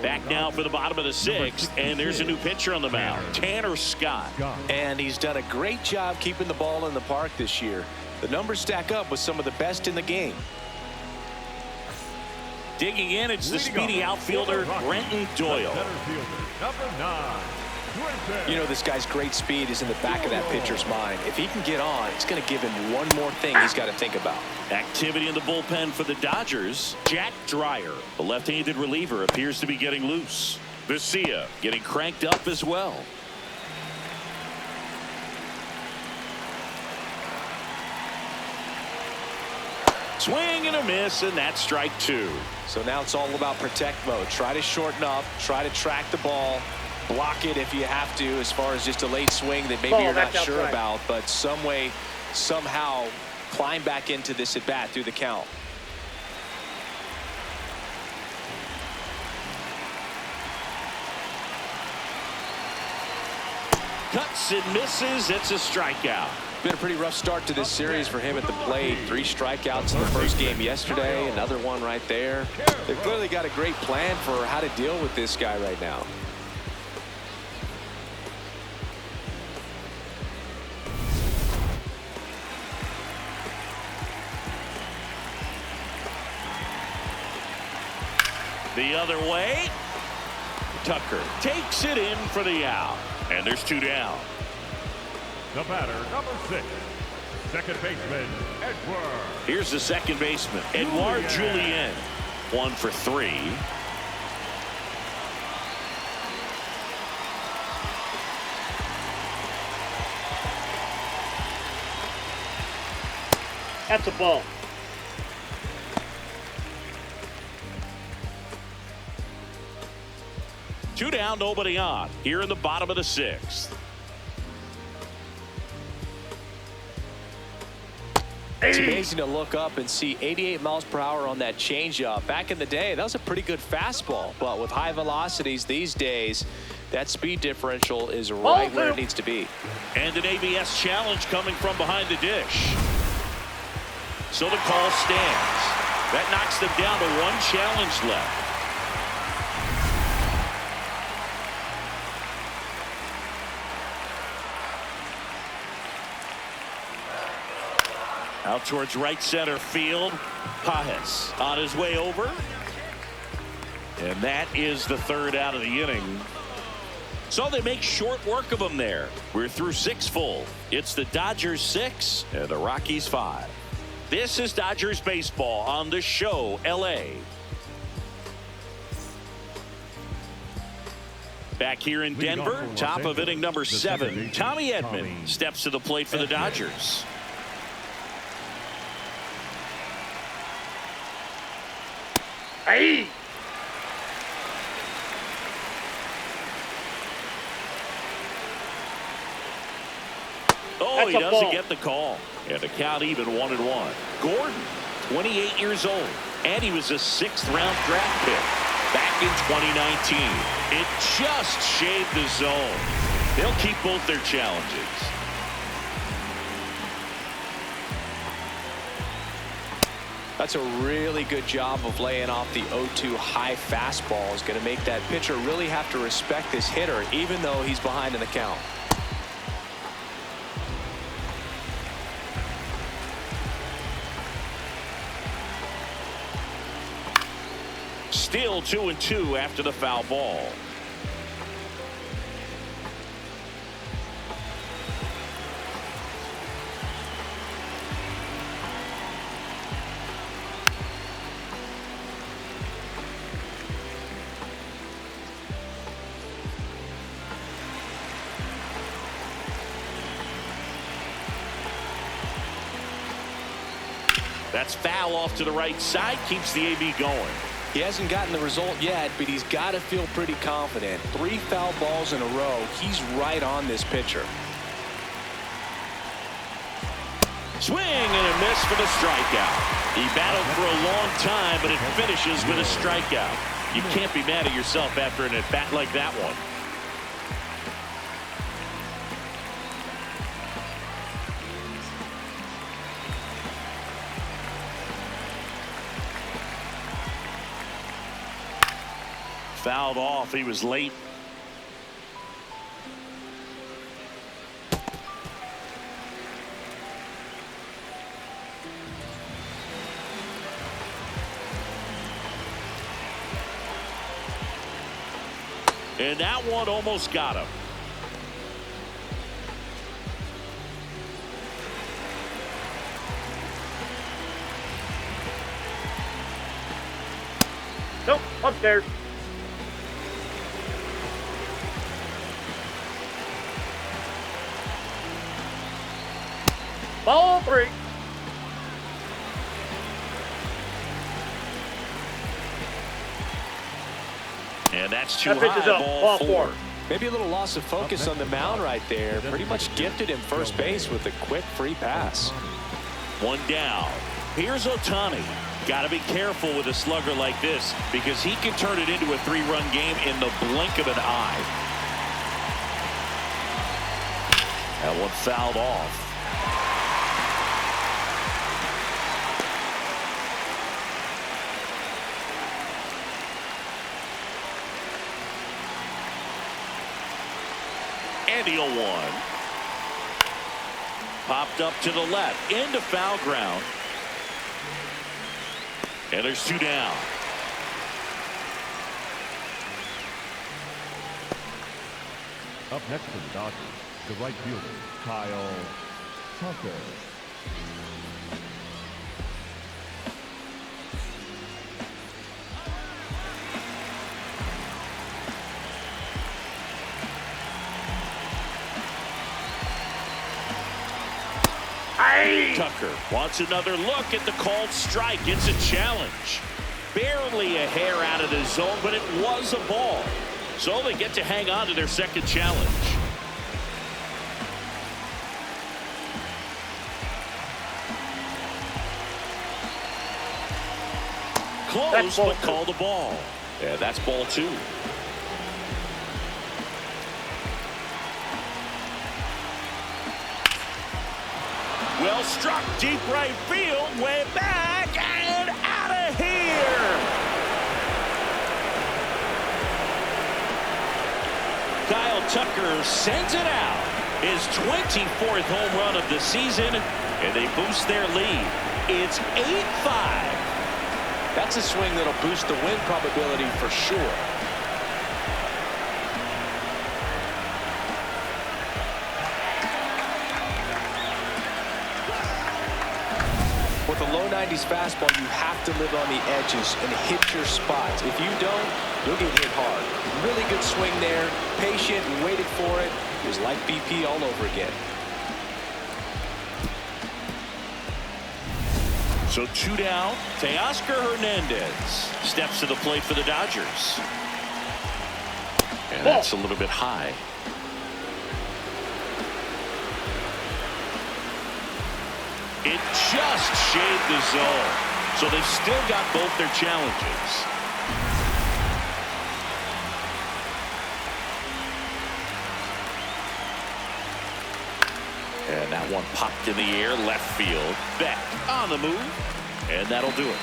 Back now for the bottom of the 6th, and there's a new pitcher on the mound, Tanner Scott. And he's done a great job keeping the ball in the park this year. The numbers stack up with some of the best in the game. Digging in, it's the speedy outfielder, Brenton Doyle. You know, this guy's great speed is in the back of that pitcher's mind. If he can get on, it's going to give him one more thing he's got to think about. Activity in the bullpen for the Dodgers. Jack Dreyer, the left-handed reliever, appears to be getting loose. Vesia getting cranked up as well. Swing and a miss, and that's strike 2. So now it's all about protect mode. Try to shorten up, try to track the ball, block it if you have to, as far as just a late swing that maybe you're not sure about, but some way, somehow climb back into this at bat through the count. Cuts and misses. It's a strikeout. Been a pretty rough start to this series for him at the plate. 3 strikeouts in the first game yesterday, another one right there. They've clearly got a great plan for how to deal with this guy right now. The other way. Tucker takes it in for the out. And there's 2 down. The batter, number 6, second baseman, Edward. Here's the second baseman, Edouard Julien. 1 for 3. That's a ball. Two down, nobody on. Here in the bottom of the sixth. It's amazing to look up and see 88 miles per hour on that changeup. Back in the day, that was a pretty good fastball. But with high velocities these days, that speed differential is right where it needs to be. And an ABS challenge coming from behind the dish. So the call stands. That knocks them down to one challenge left. Out towards right center field. Pajes on his way over. And that is the third out of the inning. So they make short work of him there. We're through 6 full. It's the Dodgers 6 and the Rockies 5. This is Dodgers baseball on the show, LA. Back here in Denver, top of inning number 7. Tommy Edman steps to the plate for the Dodgers. Hey! Oh, he doesn't get the call. And the count even 1-1. Gordon, 28 years old. And he was a 6th-round draft pick back in 2019. It just shaved the zone. They'll keep both their challenges. That's a really good job of laying off the 0-2 high fastball. Is going to make that pitcher really have to respect this hitter, even though he's behind in the count. Still 2-2 after the foul ball. That's foul off to the right side, keeps the AB going. He hasn't gotten the result yet, but he's got to feel pretty confident. 3 foul balls in a row. He's right on this pitcher. Swing and a miss for the strikeout. He battled for a long time, but it finishes with a strikeout. You can't be mad at yourself after an at-bat like that one. Fouled off. He was late. And that one almost got him. Nope, upstairs. Ball 3. And that's too high. Ball 4. Maybe a little loss of focus on the mound right there. Pretty much gifted him first base with a quick free pass. 1 down. Here's Ohtani. Got to be careful with a slugger like this because he can turn it into a 3-run game in the blink of an eye. That one fouled off. And he'll 1. Popped up to the left into foul ground. And there's 2 down. Up next for the Dodgers, the right fielder, Kyle Tucker. Bang! Tucker wants another look at the called strike. It's a challenge. Barely a hair out of the zone, but it was a ball. So they get to hang on to their second challenge. Close, but call the ball. Yeah, that's ball 2. Well struck, deep right field, way back, and out of here. Kyle Tucker sends it out. His 24th home run of the season, and they boost their lead. It's 8-5. That's a swing that'll boost the win probability for sure. With a low 90s fastball, you have to live on the edges and hit your spots. If you don't, you'll get hit hard. Really good swing there. Patient and waited for it. It was like BP all over again. So 2 down. Teoscar Hernandez steps to the plate for the Dodgers. And that's a little bit high. It just shaved the zone. So they've still got both their challenges. And that one popped in the air, left field. Beck on the move, and that'll do it.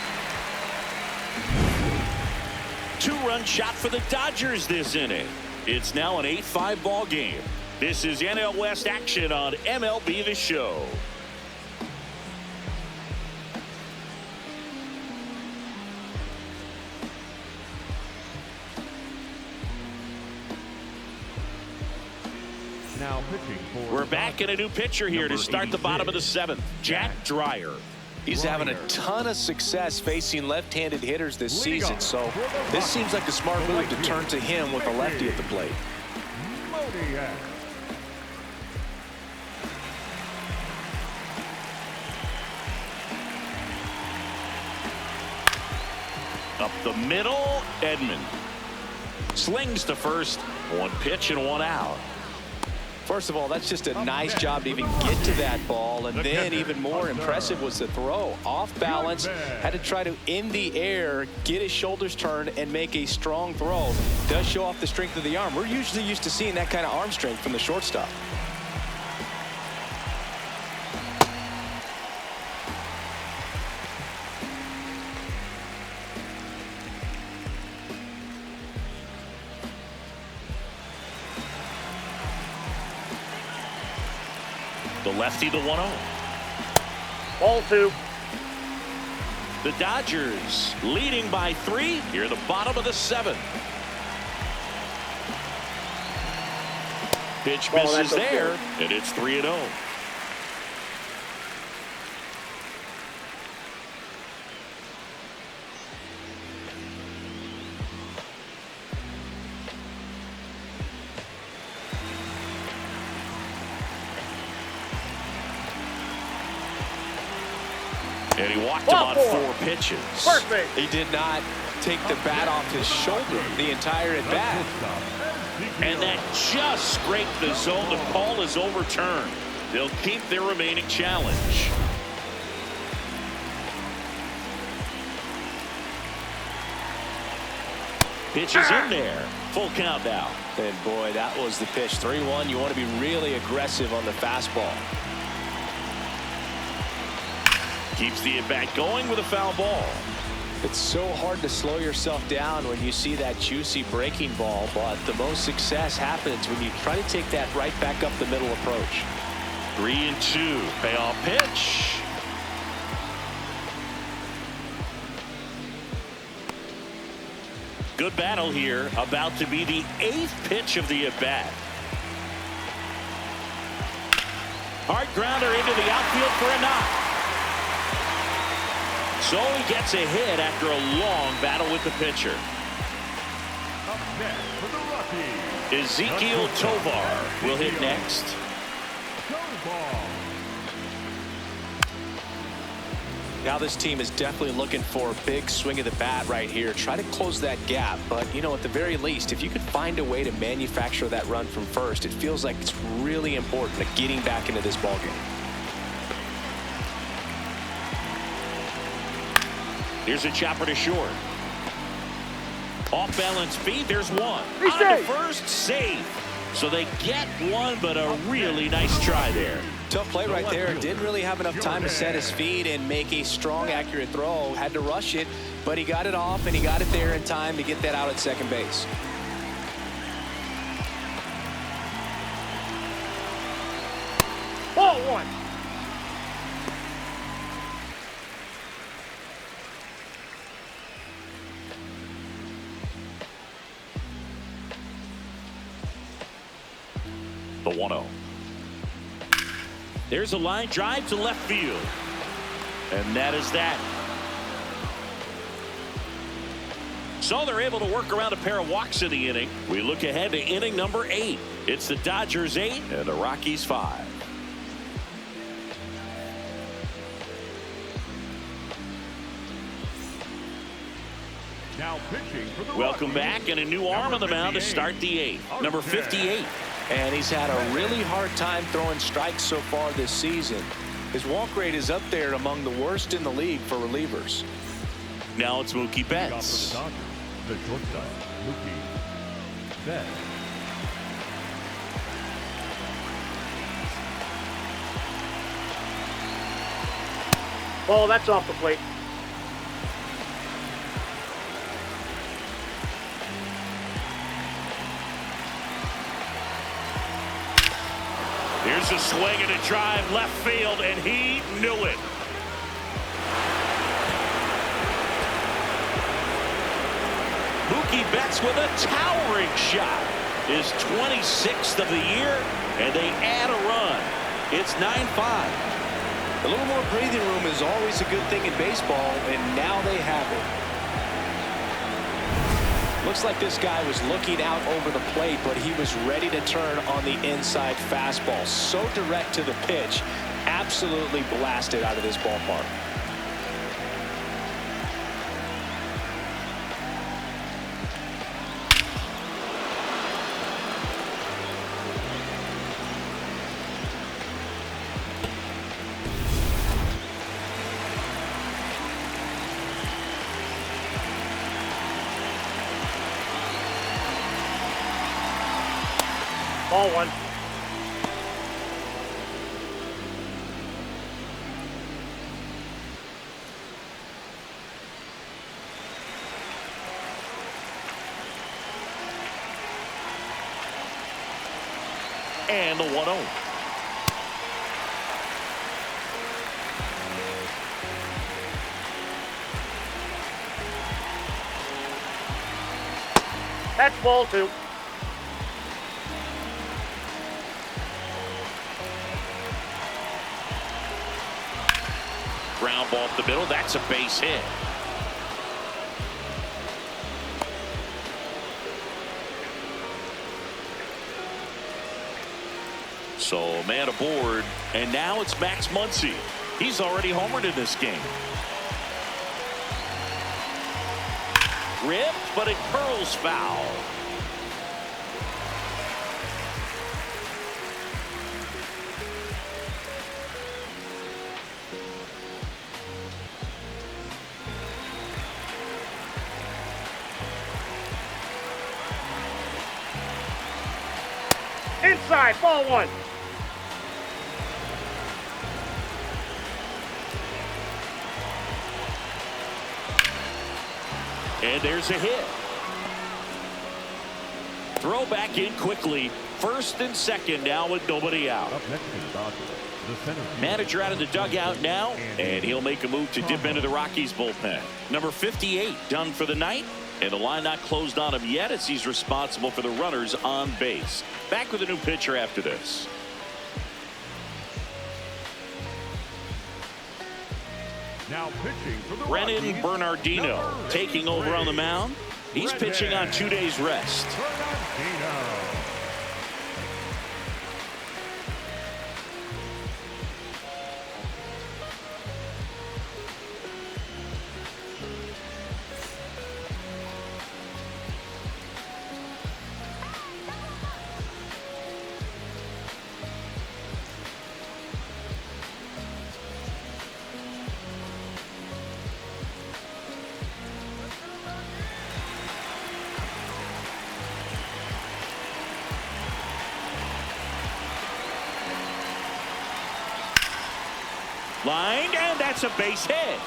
2-run shot for the Dodgers this inning. It's now an 8-5 ball game. This is NL West action on MLB The Show. Now pitching for We're back in a new pitcher here to start the bottom of the 7th. Jack Dreyer. He's having a ton of success facing left-handed hitters this season, so this seems like a smart move to turn to him with a lefty at the plate. Up the middle, Edman. Slings to first. 1 pitch and 1 out. First of all, that's just a nice job to even get to that ball, and then even more impressive was the throw. Off balance, had to try to, in the air, get his shoulders turned and make a strong throw. Does show off the strength of the arm. We're usually used to seeing that kind of arm strength from the shortstop. The lefty, the 1-0. Ball 2. The Dodgers leading by 3 here at the bottom of the 7th. Pitch misses there, and it's 3-0. And he walked him on 4 pitches. Perfect. He did not take the bat off his shoulder the entire at bat. And that just scraped the zone. The call is overturned. They'll keep their remaining challenge. Pitch is in there. Full count now. And boy, that was the pitch. 3-1. You want to be really aggressive on the fastball. Keeps the at-bat going with a foul ball. It's so hard to slow yourself down when you see that juicy breaking ball, but the most success happens when you try to take that right back up the middle approach. 3-2. Payoff pitch. Good battle here. About to be the 8th pitch of the at-bat. Hard grounder into the outfield for a knock. So he gets a hit after a long battle with the pitcher. Up next for the Rockies, Ezequiel Tovar will hit next. Tovar. Now this team is definitely looking for a big swing of the bat right here. Try to close that gap. But, you know, at the very least, if you could find a way to manufacture that run from first, it feels like it's really important to getting back into this ballgame. Here's a chopper to short. Off balance feed. There's one. He's On to safe. first, safe. So they get one, but a really nice try there. Tough play right there. Didn't really have enough time to set his feet and make a strong, accurate throw. Had to rush it, but he got it off, and he got it there in time to get that out at second base. Ball one. The 1-0. There's a line drive to left field. And that is that. So they're able to work around a pair of walks in the inning. We look ahead to inning number 8. It's the Dodgers 8 and the Rockies 5. Now pitching for the Welcome Rockies, back, and a new arm on the mound to start the 8th. Number 58. And he's had a really hard time throwing strikes so far this season. His walk rate is up there among the worst in the league for relievers. Now it's Mookie Leadoff Betts. for the Dodgers, the shortstop, Mookie Betts. Ball, that's off the plate. Here's a swing and a drive left field, and he knew it. Mookie Betts with a towering shot. His 26th of the year, and they add a run. It's 9-5. A little more breathing room is always a good thing in baseball, and now they have it. Looks like this guy was looking out over the plate, but he was ready to turn on the inside fastball. So direct to the pitch, absolutely blasted out of this ballpark. Ball one. And the 1-0. That's ball two. Ground ball up the middle. That's a base hit. So man aboard, and now it's Max Muncy. He's already homered in this game. Ripped, but it curls foul. Inside, ball one. And there's a hit. Throw back in quickly. First and second now with nobody out. Up next is Dodgers, the center fielder. Manager out of the dugout now, and he'll make a move to dip into the Rockies bullpen. Number 58 done for the night, and the line not closed on him yet as he's responsible for the runners on base. Back with a new pitcher after this. Now pitching for the Brennan Rockies, Bernardino number taking over on the mound. He's pitching on 2 days rest. Bernardino. Line, and that's a base hit.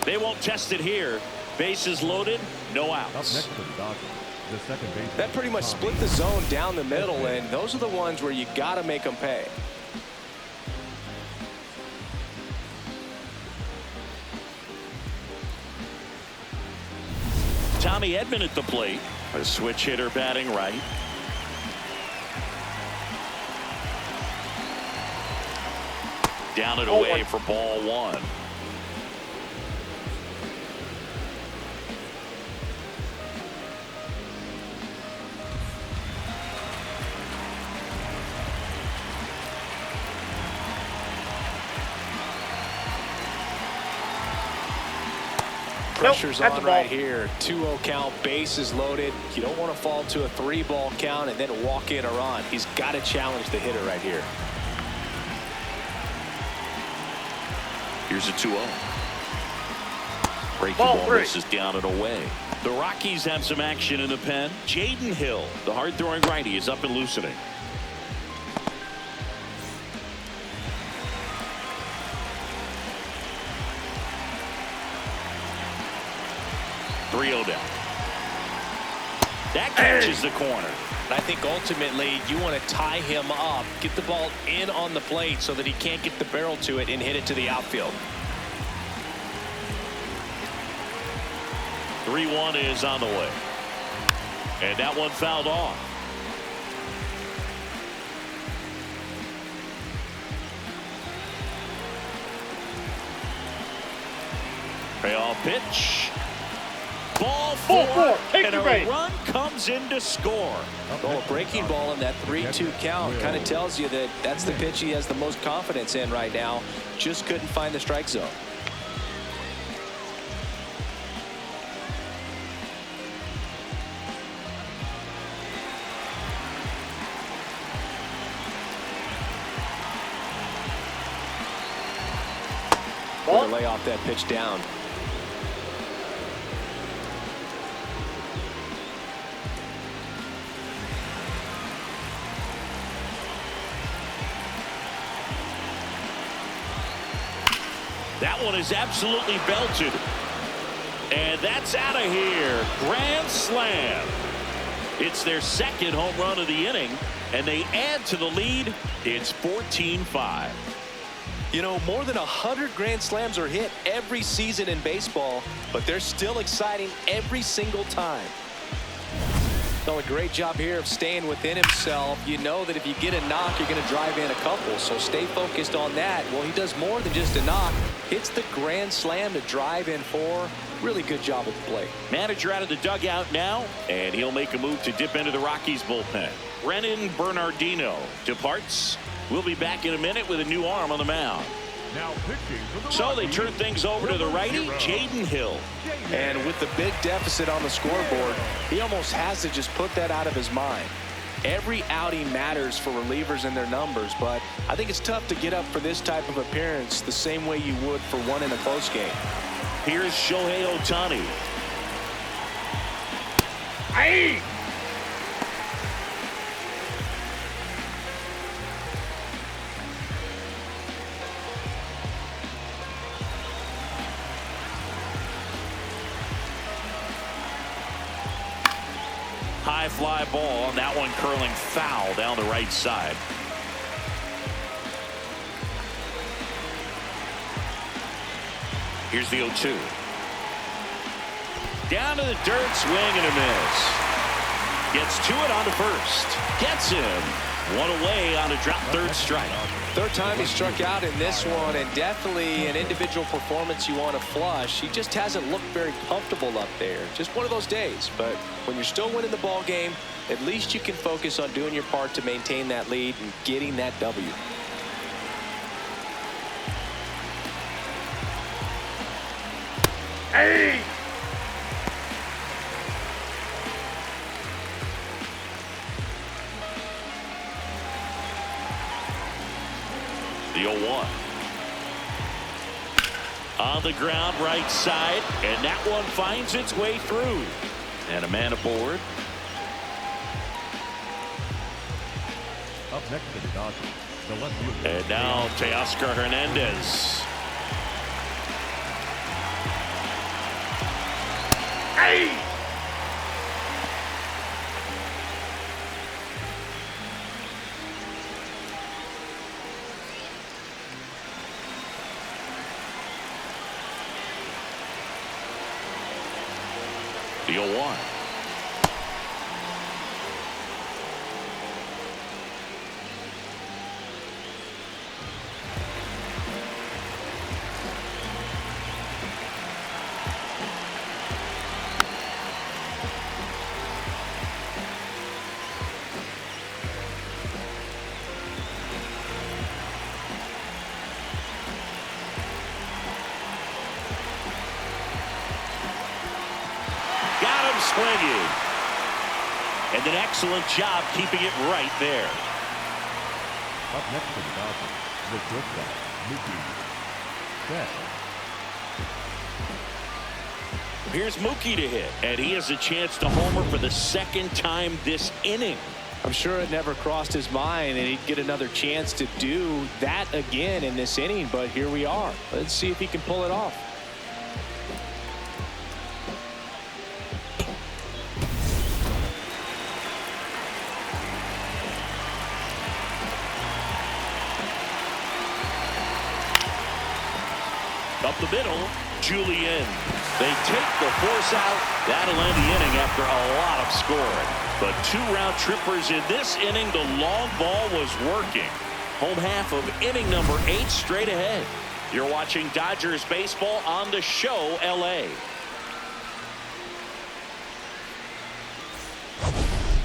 They won't test it here. Bases loaded, no Up outs. next for the Dodgers, the second baseman. That pretty much split the zone down the middle, and those are the ones where you got to make them pay. Tommy Edman at the plate. A switch hitter batting right. Down and away for ball one. Pressure's that's on a ball. right here. 2-0 count, bases loaded. You don't want to fall to a 3-ball count and then walk in a run. He's got to challenge the hitter right here. Here's a 2-0. Breaking Ball ball three. misses down and away. The Rockies have some action in the pen. Jaden Hill, the hard-throwing righty, is up and loosening. Down. That catches the corner. I think ultimately you want to tie him up, get the ball in on the plate so that he can't get the barrel to it and hit it to the outfield. 3-1 is on the way. And that one fouled off. Payoff pitch. Ball four, Take and the a base. run comes in to score. Well, a breaking ball in that 3-2 count kind of tells you that that's the pitch he has the most confidence in right now. Just couldn't find the strike zone. Ball. Lay off that pitch down. That one is absolutely belted. And that's out of here. Grand slam. It's their second home run of the inning, and they add to the lead. It's 14-5. You know, more than 100 grand slams are hit every season in baseball, but they're still exciting every single time. Done a great job here of staying within himself. You know that if you get a knock, you're going to drive in a couple, so stay focused on that. Well, he does more than just a knock. Hits the grand slam to drive in 4. Really good job at the plate. Manager out of the dugout now, and he'll make a move to dip into the Rockies bullpen. Brennan Bernardino departs. We'll be back in a minute with a new arm on the mound. Now pitching for the So they Rockies, turn things over to the righty, number 0. Jaden Hill. And with the big deficit on the scoreboard, he almost has to just put that out of his mind. Every outing matters for relievers and their numbers, but I think it's tough to get up for this type of appearance the same way you would for one in a close game. Here's Shohei Ohtani. Hey! High fly ball, and that one curling foul down the right side. Here's the 0-2. Down to the dirt, swing and a miss. Gets to it on to first. Gets him. One away on a drop third strike. Third time he struck out in this one, and definitely an individual performance you want to flush. He just hasn't looked very comfortable up there. Just one of those days. But when you're still winning the ball game, at least you can focus on doing your part to maintain that lead and getting that W. Hey! The 0-1. On the ground, right side, and that one finds its way through. And a man aboard. Up next for the Dodgers, the left fielder. And now Teoscar Hernandez. Hey! The 0-1. Swinging. And an excellent job keeping it right there. Up next for the Dodgers, the shortstop, Mookie Betts. Here's Mookie to hit, and he has a chance to homer for the second time this inning. I'm sure it never crossed his mind that he'd get another chance to do that again in this inning, but here we are. Let's see if he can pull it off. Up the middle, Julian. They take the force out. That'll end the inning after a lot of scoring. But 2 round trippers in this inning. The long ball was working. Home half of inning number 8 straight ahead. You're watching Dodgers baseball on the show, LA.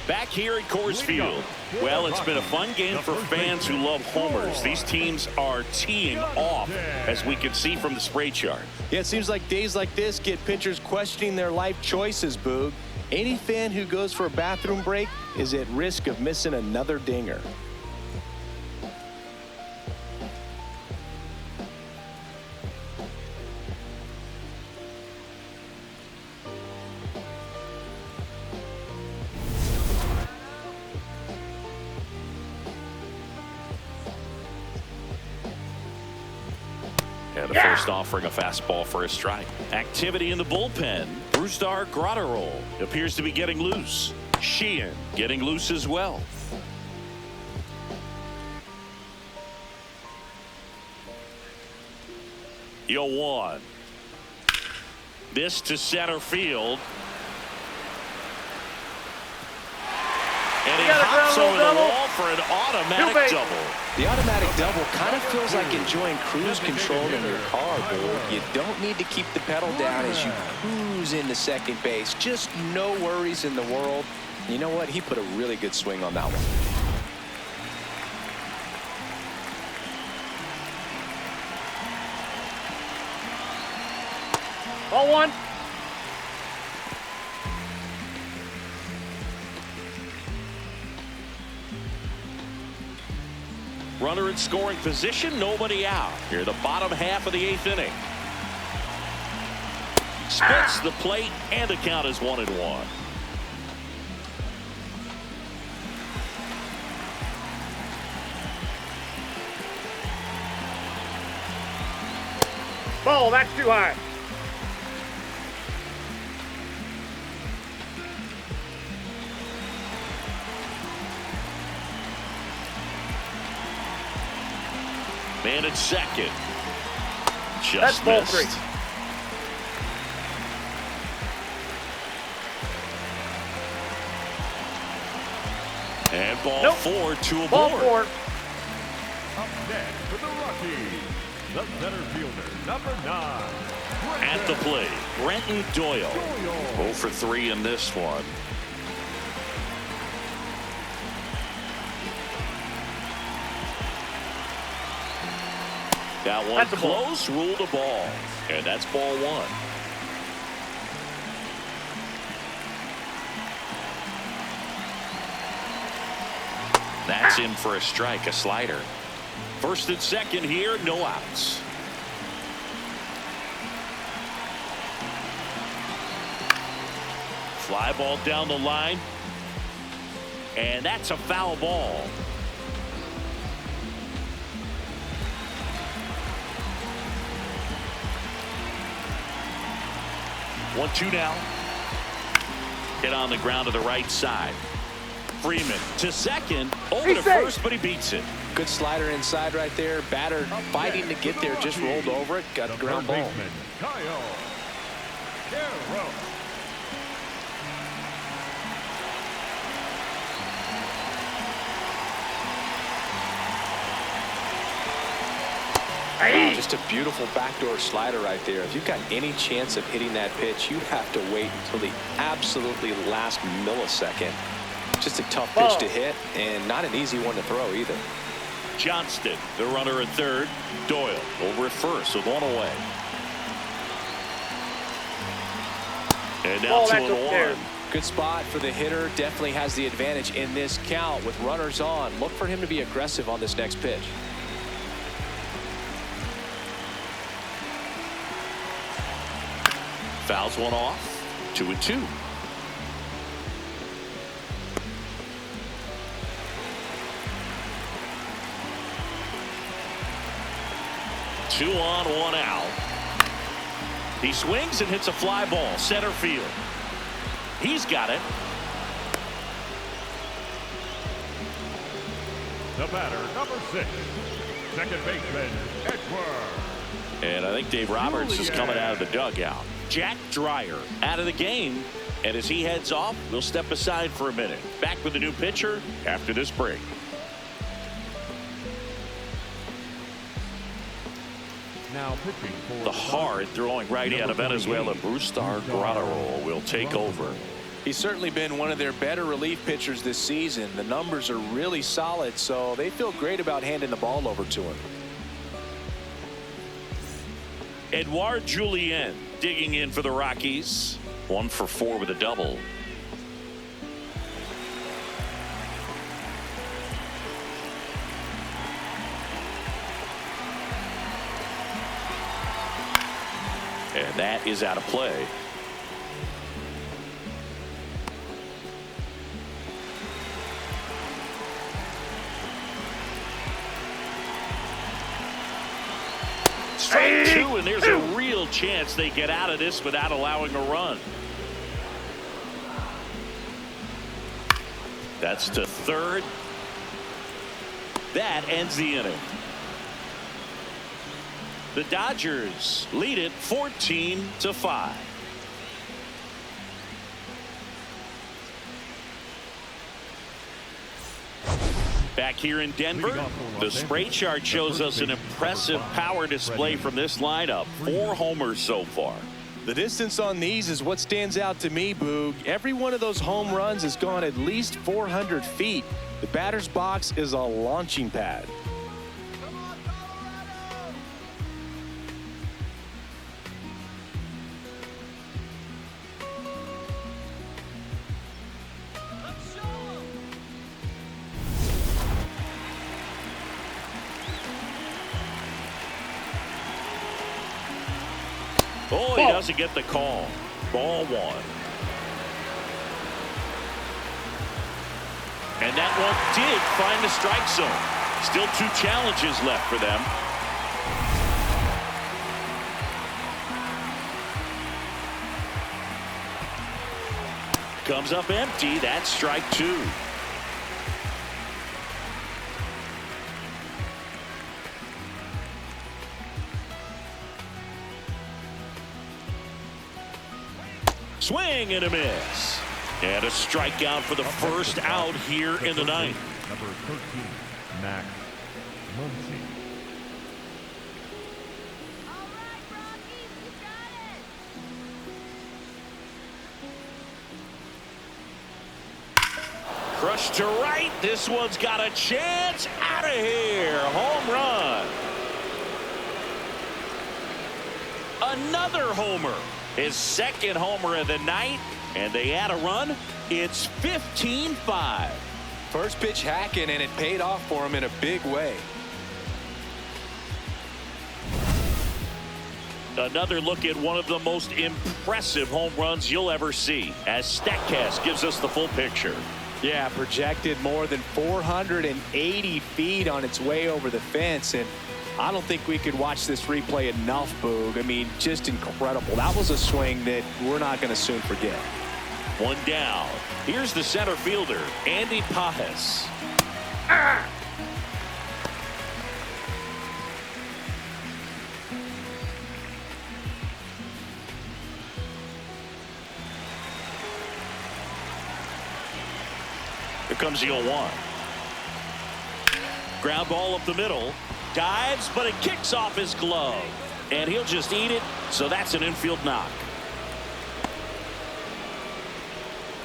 Back here at Coors Field. Well, it's been a fun game for fans who love homers. These teams are teeing off, as we can see from the spray chart. Yeah, it seems like days like this get pitchers questioning their life choices, Boog. Any fan who goes for a bathroom break is at risk of missing another dinger. And the first offering a fastball for a strike. Activity in the bullpen. Brusdar Graterol appears to be getting loose. Sheehan getting loose as well. The 0-1. This to center field. And he hops over the wall for an automatic double. The automatic double kind of feels like enjoying cruise control in your car, Boog. You don't need to keep the pedal down as you cruise into second base. Just no worries in the world. You know what? He put a really good swing on that one. Ball 1. Runner in scoring position, nobody out. Here, the bottom half of the 8th inning. Spits the plate, and the count is 1-1. Ball, that's too high. Man at second. Just That's ball missed. 3. And ball Nope. 4 to a Ball board. 4. Up next for the Rockies, the center fielder, number 9. At the plate, Brenton Doyle. 0 for 3 in this one. That one That's a ball. close, ruled a ball. And that's ball 1. That's in for a strike, a slider. First and second here, no outs. Fly ball down the line. And that's a foul ball. 1-2 now. Hit on the ground to the right side. Freeman to second, over to first, but he beats it. Good slider inside right there. Batter fighting to get there, just rolled over it, got the ground ball. Wow, just a beautiful backdoor slider right there. If you've got any chance of hitting that pitch, you have to wait until the absolutely last millisecond. Just a tough pitch to hit, and not an easy one to throw either. Johnston, the runner at third. Doyle over at first with one away. And now 2-1. Good spot for the hitter. Definitely has the advantage in this count with runners on. Look for him to be aggressive on this next pitch. Fouls one off. 2-2. Two on, one out. He swings and hits a fly ball center field. He's got it. The batter, number 6, second baseman, Edward. And I think Dave Roberts is coming out of the dugout. Jack Dreyer out of the game. And as he heads off, we'll step aside for a minute. Back with a new pitcher after this break. Now pitching for The hard throwing righty out of Venezuela, Brustar Graterol, will take over. He's certainly been one of their better relief pitchers this season. The numbers are really solid, so they feel great about handing the ball over to him. Edouard Julien digging in for the Rockies. 1 for 4 with a double. And that is out of play. Strike 2, and there's a real chance they get out of this without allowing a run. That's to third. That ends the inning. The Dodgers lead it 14-5. Back here in Denver, the spray chart shows us an impressive power display from this lineup. 4 homers so far. The distance on these is what stands out to me, Boog. Every one of those home runs has gone at least 400 feet. The batter's box is a launching pad. Oh, he doesn't get the call. Ball 1. And that one did find the strike zone. Still 2 challenges left for them. Comes up empty. That's strike 2. Swing and a miss. And a strikeout for the first out here in the ninth. Number 13, Max Muncy. Crushed to right. This one's got a chance. Out of here. Home run. Another homer. His second homer of the night. And they add a run. It's 15-5. First pitch hacking, and it paid off for him in a big way. Another look at one of the most impressive home runs you'll ever see, as StatCast gives us the full picture. Yeah, projected more than 480 feet on its way over the fence, and I don't think we could watch this replay enough, Boog. I mean, just incredible. That was a swing that we're not going to soon forget. One down. Here's the center fielder, Andy Pajes. Here comes the 0-1. Ground ball up the middle. Dives, but it kicks off his glove. And he'll just eat it, so that's an infield knock.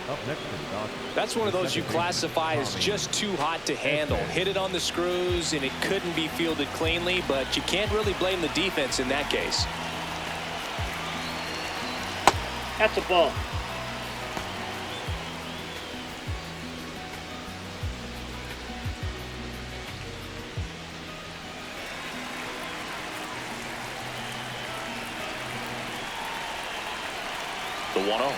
Up next is Dodgers. That's one of those you classify as just too hot to handle. Hit it on the screws, and it couldn't be fielded cleanly, but you can't really blame the defense in that case. That's a ball. The 1-0.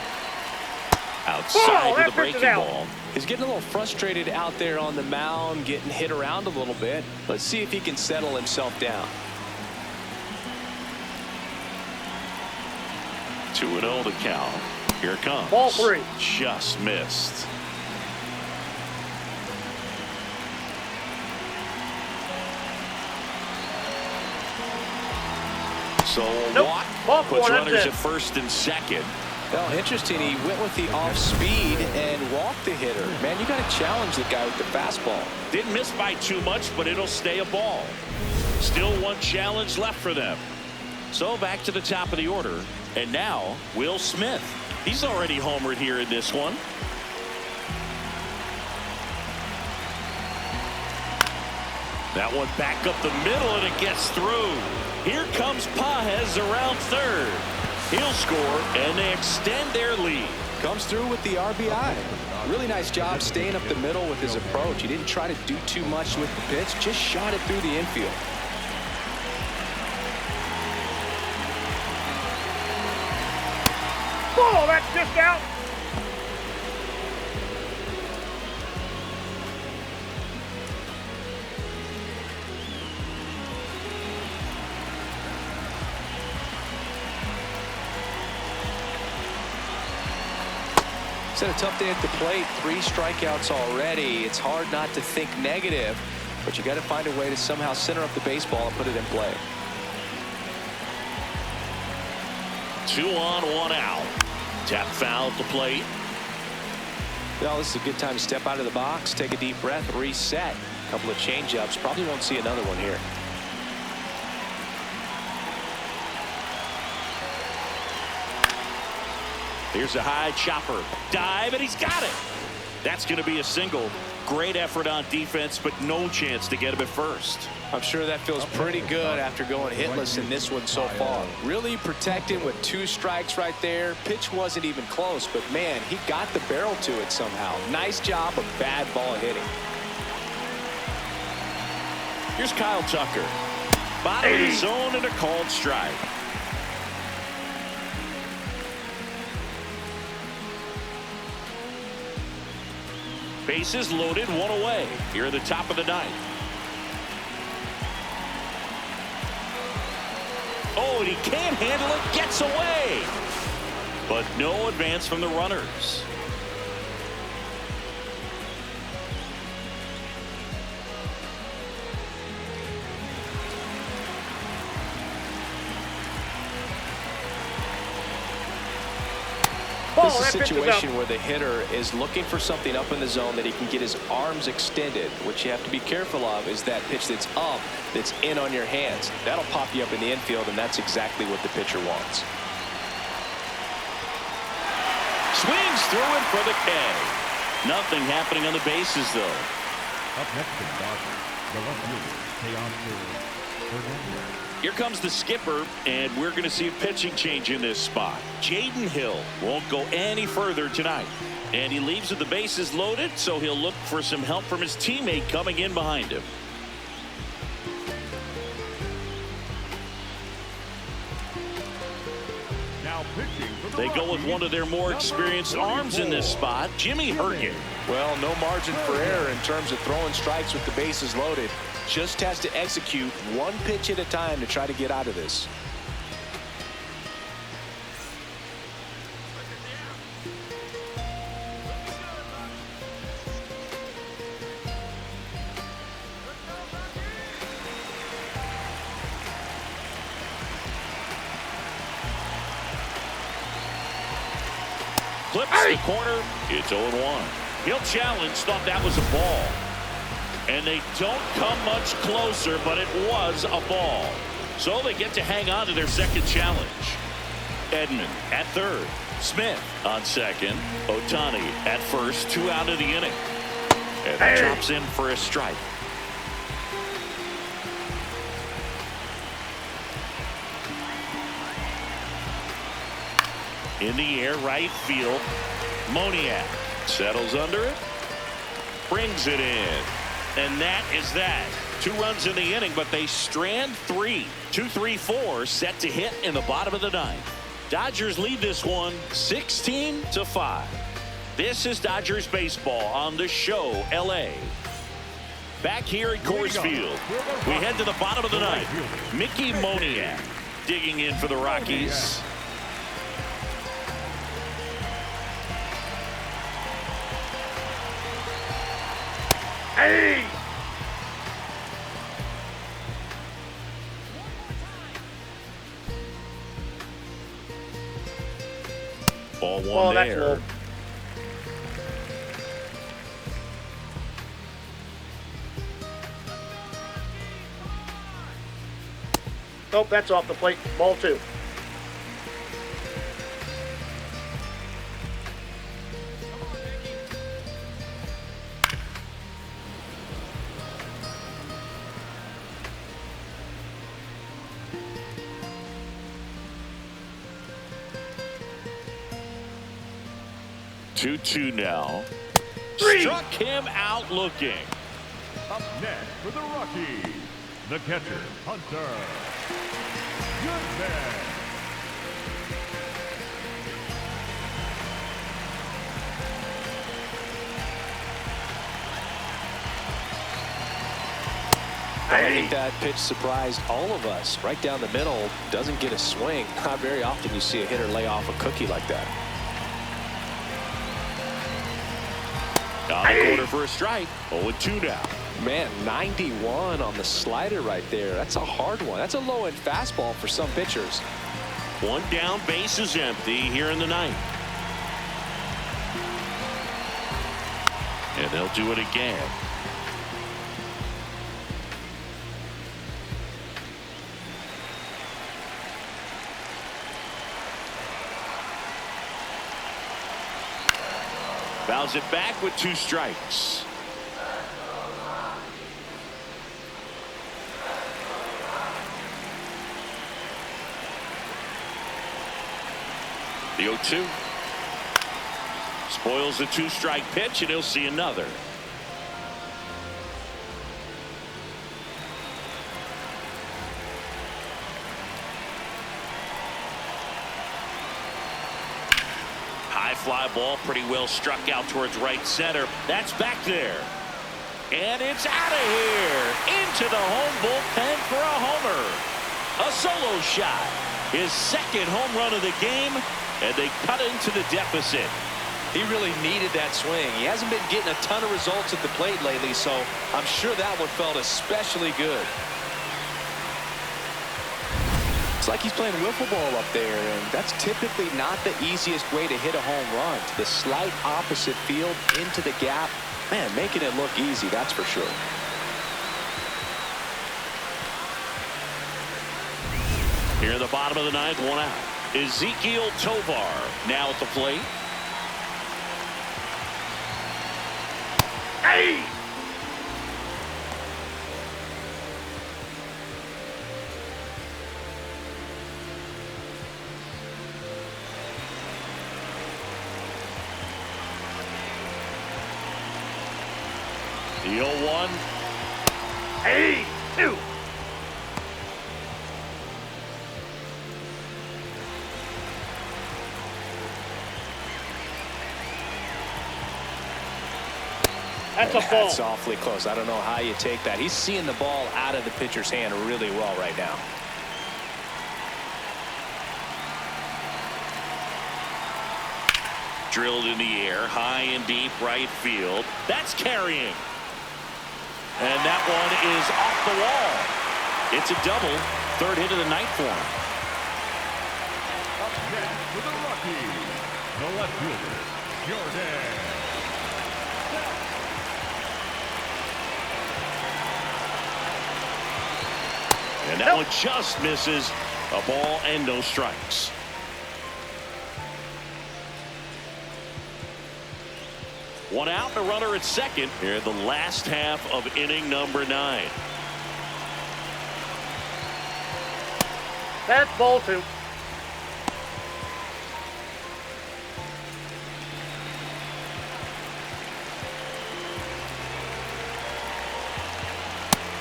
Outside with the breaking ball. He's getting a little frustrated out there on the mound, getting hit around a little bit. Let's see if he can settle himself down. 2-0 to count. Here it comes. Ball 3. Just missed. So Nope. walk Ball puts 4, runners that's it. at first and second. Well, interesting. He went with the off speed and walked the hitter. Man, you got to challenge the guy with the fastball. Didn't miss by too much, but it'll stay a ball. Still one challenge left for them. So back to the top of the order. And now Will Smith. He's already homered here in this one. That one back up the middle, and it gets through. Here comes Pajes around third. He'll score, and they extend their lead. Comes through with the RBI. Really nice job staying up the middle with his approach. He didn't try to do too much with the pitch, just shot it through the infield. Ball, that's just out. It's had a tough day at the plate. 3 strikeouts already. It's hard not to think negative, but you got to find a way to somehow center up the baseball and put it in play. 2 on, 1 out. Tap foul at the plate. Well, this is a good time to step out of the box, take a deep breath, reset. A couple of change-ups. Probably won't see another one here. Here's a high chopper. Dive, and he's got it. That's going to be a single. Great effort on defense, but no chance to get him at first. I'm sure that feels pretty good after going hitless in this one so far. Really protecting with 2 strikes right there. Pitch wasn't even close, but man, he got the barrel to it somehow. Nice job of bad ball hitting. Here's Kyle Tucker. Bottom of the zone and a called strike. Bases loaded, 1 away. Here at the top of the 9th. Oh, and he can't handle it, gets away. But no advance from the runners. This is a situation where the hitter is looking for something up in the zone that he can get his arms extended. What you have to be careful of is that pitch that's up, that's in on your hands. That'll pop you up in the infield, and that's exactly what the pitcher wants. Swings through it for the K. Nothing happening on the bases, though. Up next is Dodgers. The left fielder, Fernandez. Here comes the skipper, and we're going to see a pitching change in this spot. Jaden Hill won't go any further tonight. And he leaves with the bases loaded, so he'll look for some help from his teammate coming in behind him. Now Now pitching for the They go with Rockies, one of their more number experienced arms in this 44. spot, Jimmy Hergen. Well, no margin for error in terms of throwing strikes with the bases loaded. Just has to execute one pitch at a time to try to get out of this. Clips the corner. It's 0-1. He'll challenge, thought that was a ball. And they don't come much closer, but it was a ball. So they get to hang on to their second challenge. Edman at third. Smith on second. Ohtani at first. 2 out of the inning. And he drops in for a strike. In the air, right field. Moniak settles under it. Brings it in. And that is that. 2 runs in the inning, but they strand 3. 2-3-4 set to hit in the bottom of the 9th. Dodgers lead this one 16-5. This is Dodgers baseball on the show, LA. Back here at Coors Field, we head to the bottom of the 9th. Mickey Moniak digging in for the Rockies. Hey! Ball 1 Oh, that's there. low. Nope, that's off the plate. Ball 2. Two now. 3. Struck him out looking. Up next for the Rockies, the catcher, Hunter. Goodman. I think that pitch surprised all of us. Right down the middle, doesn't get a swing. Not very often you see a hitter lay off a cookie like that. On the corner for a strike. 0-2 now. Man, 91 on the slider right there. That's a hard one. That's a low-end fastball for some pitchers. 1 down, base is empty here in the 9th. And they'll do it again. Fouls it back with 2 strikes. The 0-2. Spoils the 2-strike pitch, and he'll see another. High fly ball, pretty well struck out towards right center. That's back there. And it's out of here. Into the home bullpen for a homer. A solo shot. His second home run of the game, and they cut into the deficit. He really needed that swing. He hasn't been getting a ton of results at the plate lately, so I'm sure that one felt especially good. It's like he's playing wiffle ball up there, and that's typically not the easiest way to hit a home run. To the slight opposite field, into the gap. Man, making it look easy, that's for sure. Here in the bottom of the 9th, 1 out. Ezekiel Tovar now at the plate. Hey! The 0-1. Hey! 2. That's a ball. That's awfully close. I don't know how you take that. He's seeing the ball out of the pitcher's hand really well right now. Drilled in the air, high and deep right field. That's carrying. And that one is off the wall. It's a double. Third hit of the night for him. Up next for the Rockies, the left fielder, Jordan. And that one just misses. A ball and no strikes. One out, a runner at second here in the last half of inning number 9. That's ball 2.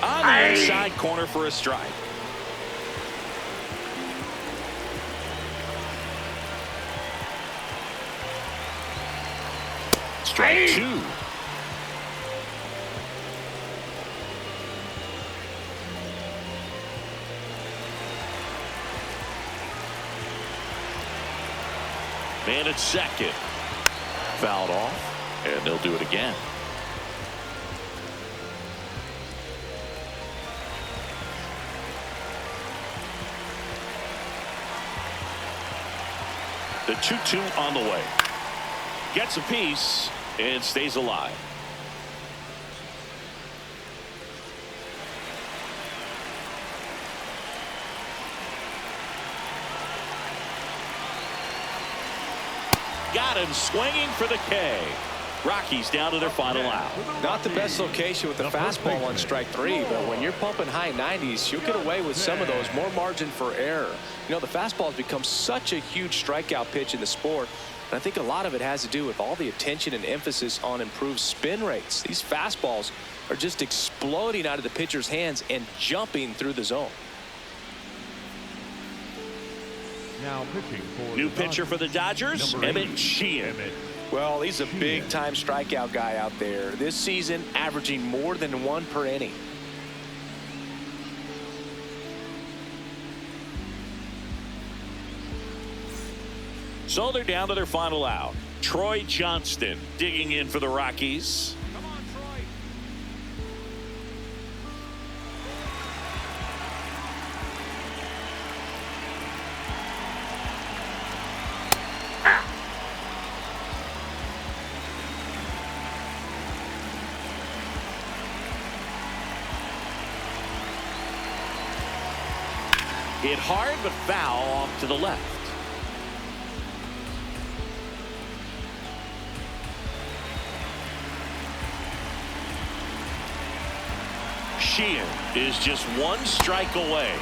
On the inside corner for a strike. Strike 2. Man at second. Fouled off, and they'll do it again. The 2-2 on the way. Gets a piece and stays alive. Got him swinging for the K. Rockies down to their final out. Not the best location with the fastball on strike 3, but when you're pumping high 90s, you'll get away with some of those. More margin for error. You know, the fastball has become such a huge strikeout pitch in the sport. And I think a lot of it has to do with all the attention and emphasis on improved spin rates. These fastballs are just exploding out of the pitcher's hands and jumping through the zone. Now pitching for New pitcher for the Dodgers, Emmett Sheehan. Well, he's a big-time strikeout guy out there. This season, averaging more than 1 per inning. So they're down to their final out. Troy Johnston digging in for the Rockies. Come on, Troy. Hit hard but foul off to the left. Sheehan is just 1 strike away.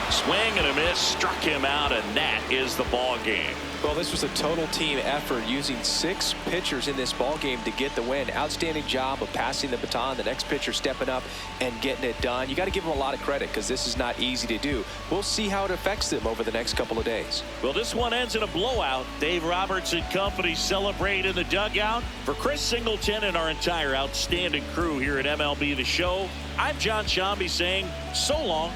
Swing and a miss, struck him out, and that is the ball game. Well, this was a total team effort, using 6 pitchers in this ball game to get the win. Outstanding job of passing the baton. The next pitcher stepping up and getting it done. You got to give them a lot of credit because this is not easy to do. We'll see how it affects them over the next couple of days. Well, this one ends in a blowout. Dave Roberts and company celebrate in the dugout. For Chris Singleton and our entire outstanding crew here at MLB The Show, I'm John Shambi saying so long